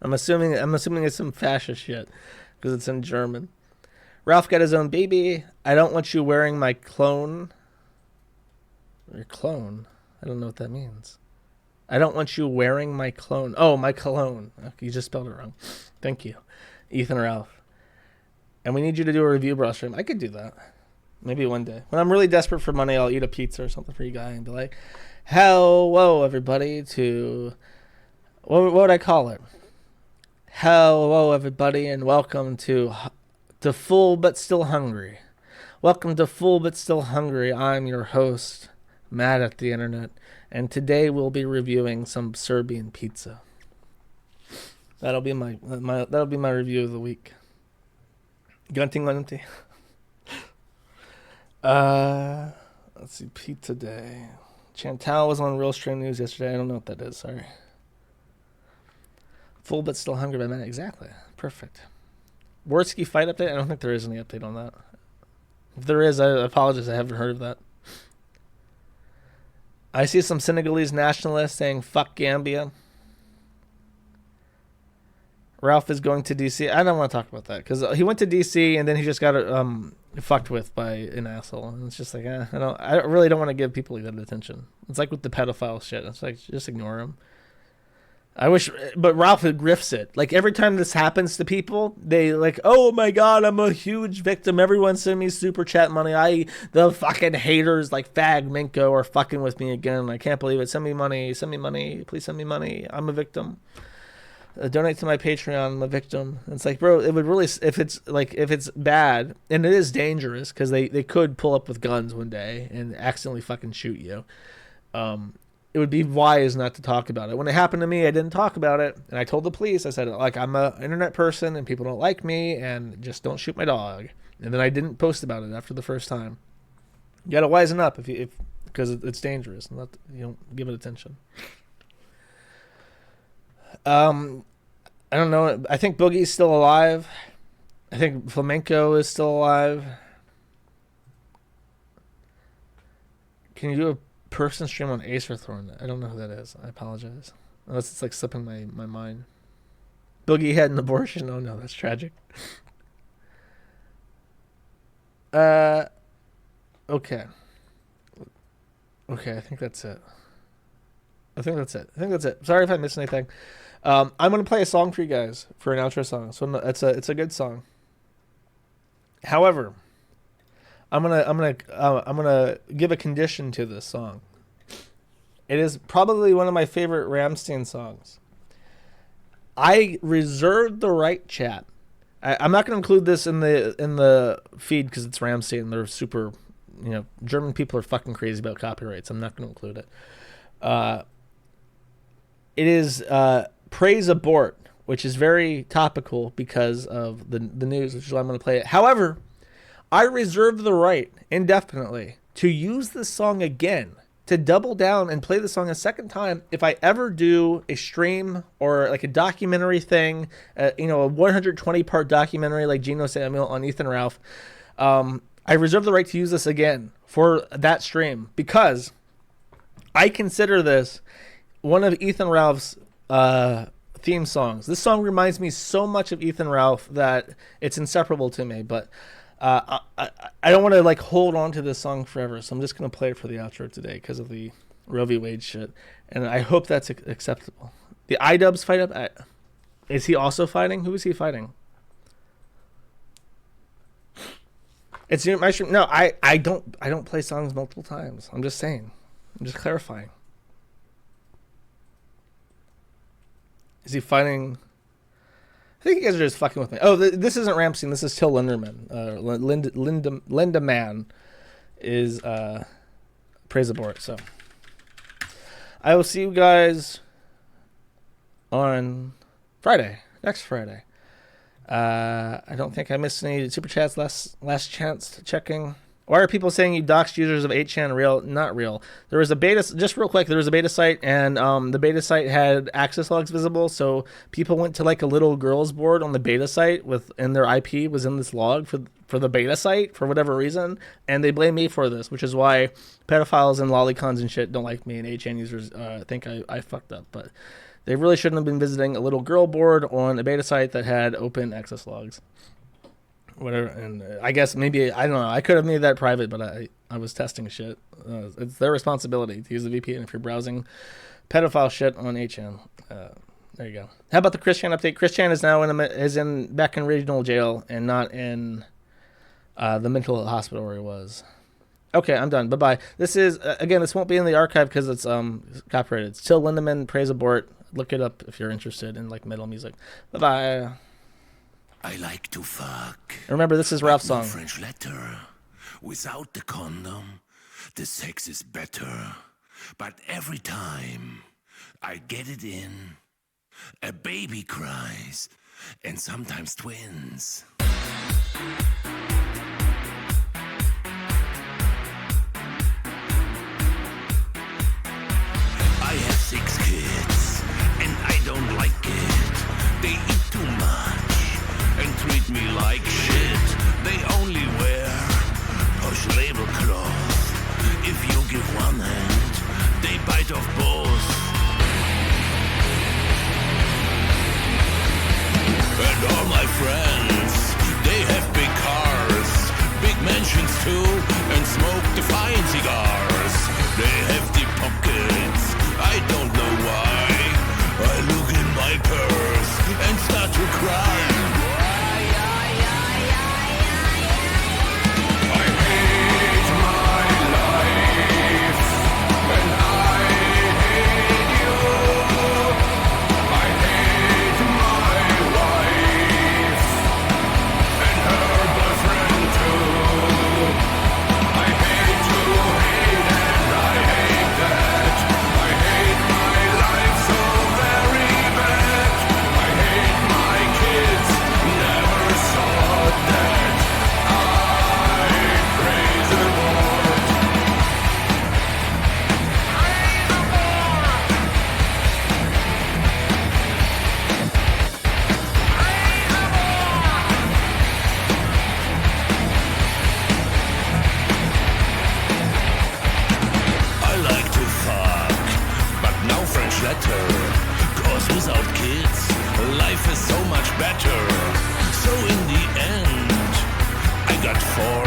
assuming it's some fascist shit because it's in German. Ralph got his own baby. I don't want you wearing my clone. Your clone? I don't know what that means. I don't want you wearing my clone. Oh, my cologne. Okay, you just spelled it wrong. Thank you, Ethan Ralph. And we need you to do a review bro stream. I could do that. Maybe one day. When I'm really desperate for money, I'll eat a pizza or something for you guys and be like, hello, everybody, to... What would I call it? Hello, everybody, and welcome to Full But Still Hungry. Welcome to Full But Still Hungry. I'm your host, Matt at the Internet, and today we'll be reviewing some Serbian pizza. That'll be my review of the week. Gunting. Let's see, Pizza Day. Chantal was on Real Stream News yesterday. I don't know what that is. Sorry. Full But Still Hungry by Matt. Exactly. Perfect. Worski fight update? I don't think there is any update on that. If there is, I apologize. I haven't heard of that. I see some Senegalese nationalists saying fuck Gambia. Ralph is going to DC. I don't want to talk about that because he went to DC and then he just got fucked with by an asshole. And it's just like, I really don't want to give people that attention. It's like with the pedophile shit. It's like, just ignore him. I wish, but Ralph grifts it. Like every time this happens to people, they like, oh my God, I'm a huge victim. Everyone send me super chat money. The fucking haters like Fag Minko are fucking with me again. I can't believe it. Send me money. Please send me money. I'm a victim. Donate to my Patreon. I'm a victim. And it's like, bro, it would really, if it's bad, and it is dangerous because they could pull up with guns one day and accidentally fucking shoot you. It would be wise not to talk about it. When it happened to me, I didn't talk about it. And I told the police, I said, like, I'm an internet person and people don't like me and just don't shoot my dog. And then I didn't post about it after the first time. You got to wisen up because it's dangerous and you don't give it attention. I don't know. I think Boogie's still alive. I think Flamenco is still alive. Can you do a person stream on Acerthorn? I don't know who that is. I apologize. Unless it's like slipping my mind. Boogie had an abortion. Oh no, that's tragic. Okay. Okay, I think that's it. Sorry if I missed anything. I'm gonna play a song for you guys for an outro song. So it's a good song. However, I'm gonna give a condition to this song. It is probably one of my favorite Rammstein songs. I reserve the right, chat. I'm not gonna include this in the feed because it's Rammstein. They're super, German people are fucking crazy about copyrights. I'm not gonna include it. It is Praise Abort, which is very topical because of the news, which is why I'm gonna play it. However, I reserve the right indefinitely to use this song again, to double down and play the song a second time if I ever do a stream or like a documentary thing, a 120-part documentary like Gino Samuel on Ethan Ralph. I reserve the right to use this again for that stream because I consider this one of Ethan Ralph's theme songs. This song reminds me so much of Ethan Ralph that it's inseparable to me, but I don't want to like hold on to this song forever, so I'm just going to play it for the outro today because of the Roe v. Wade shit, and I hope that's acceptable. The iDubbbz fight up. Is he also fighting? Who is he fighting? It's my stream. No, I don't play songs multiple times. I'm just saying. I'm just clarifying. Is he fighting? think you guys are just fucking with me. Oh, this isn't Ramstein. This is Till Lindemann. Lindemann is praise abort. So I will see you guys on Friday, next Friday. I don't think I missed any super chats. Last chance checking. Why are people saying you doxed users of 8chan real? Not real. There was a beta, just real quick, there was a beta site, and the beta site had access logs visible, so people went to like a little girls board on the beta site and their IP was in this log for the beta site for whatever reason, and they blame me for this, which is why pedophiles and lolicons and shit don't like me, and 8chan users think I fucked up, but they really shouldn't have been visiting a little girl board on a beta site that had open access logs. Whatever, and I guess maybe, I don't know, I could have made that private, but I was testing shit. It's their responsibility to use the VPN if you're browsing pedophile shit on 8chan. There you go. How about the Chris Chan update? Chris Chan is now back in regional jail and not in the mental hospital where he was. Okay, I'm done. Bye-bye. This is, again, this won't be in the archive because it's copyrighted. It's Till Lindemann, praise abort. Look it up if you're interested in like metal music. Bye-bye. I like to fuck. Remember, this is Ralph's No song. French letter. Without the condom, the sex is better. But every time I get it in, a baby cries, and sometimes twins. I have 6 kids, and I don't like it. They eat too much and treat me like shit. They only wear posh label cloth. If you give one hand, they bite off both. And all my friends, they have big cars, big mansions too, and smoke the fine cigars. They have deep pockets, I don't know why. I look in my purse and start to cry. Cause without kids, life is so much better. So in the end, I got 4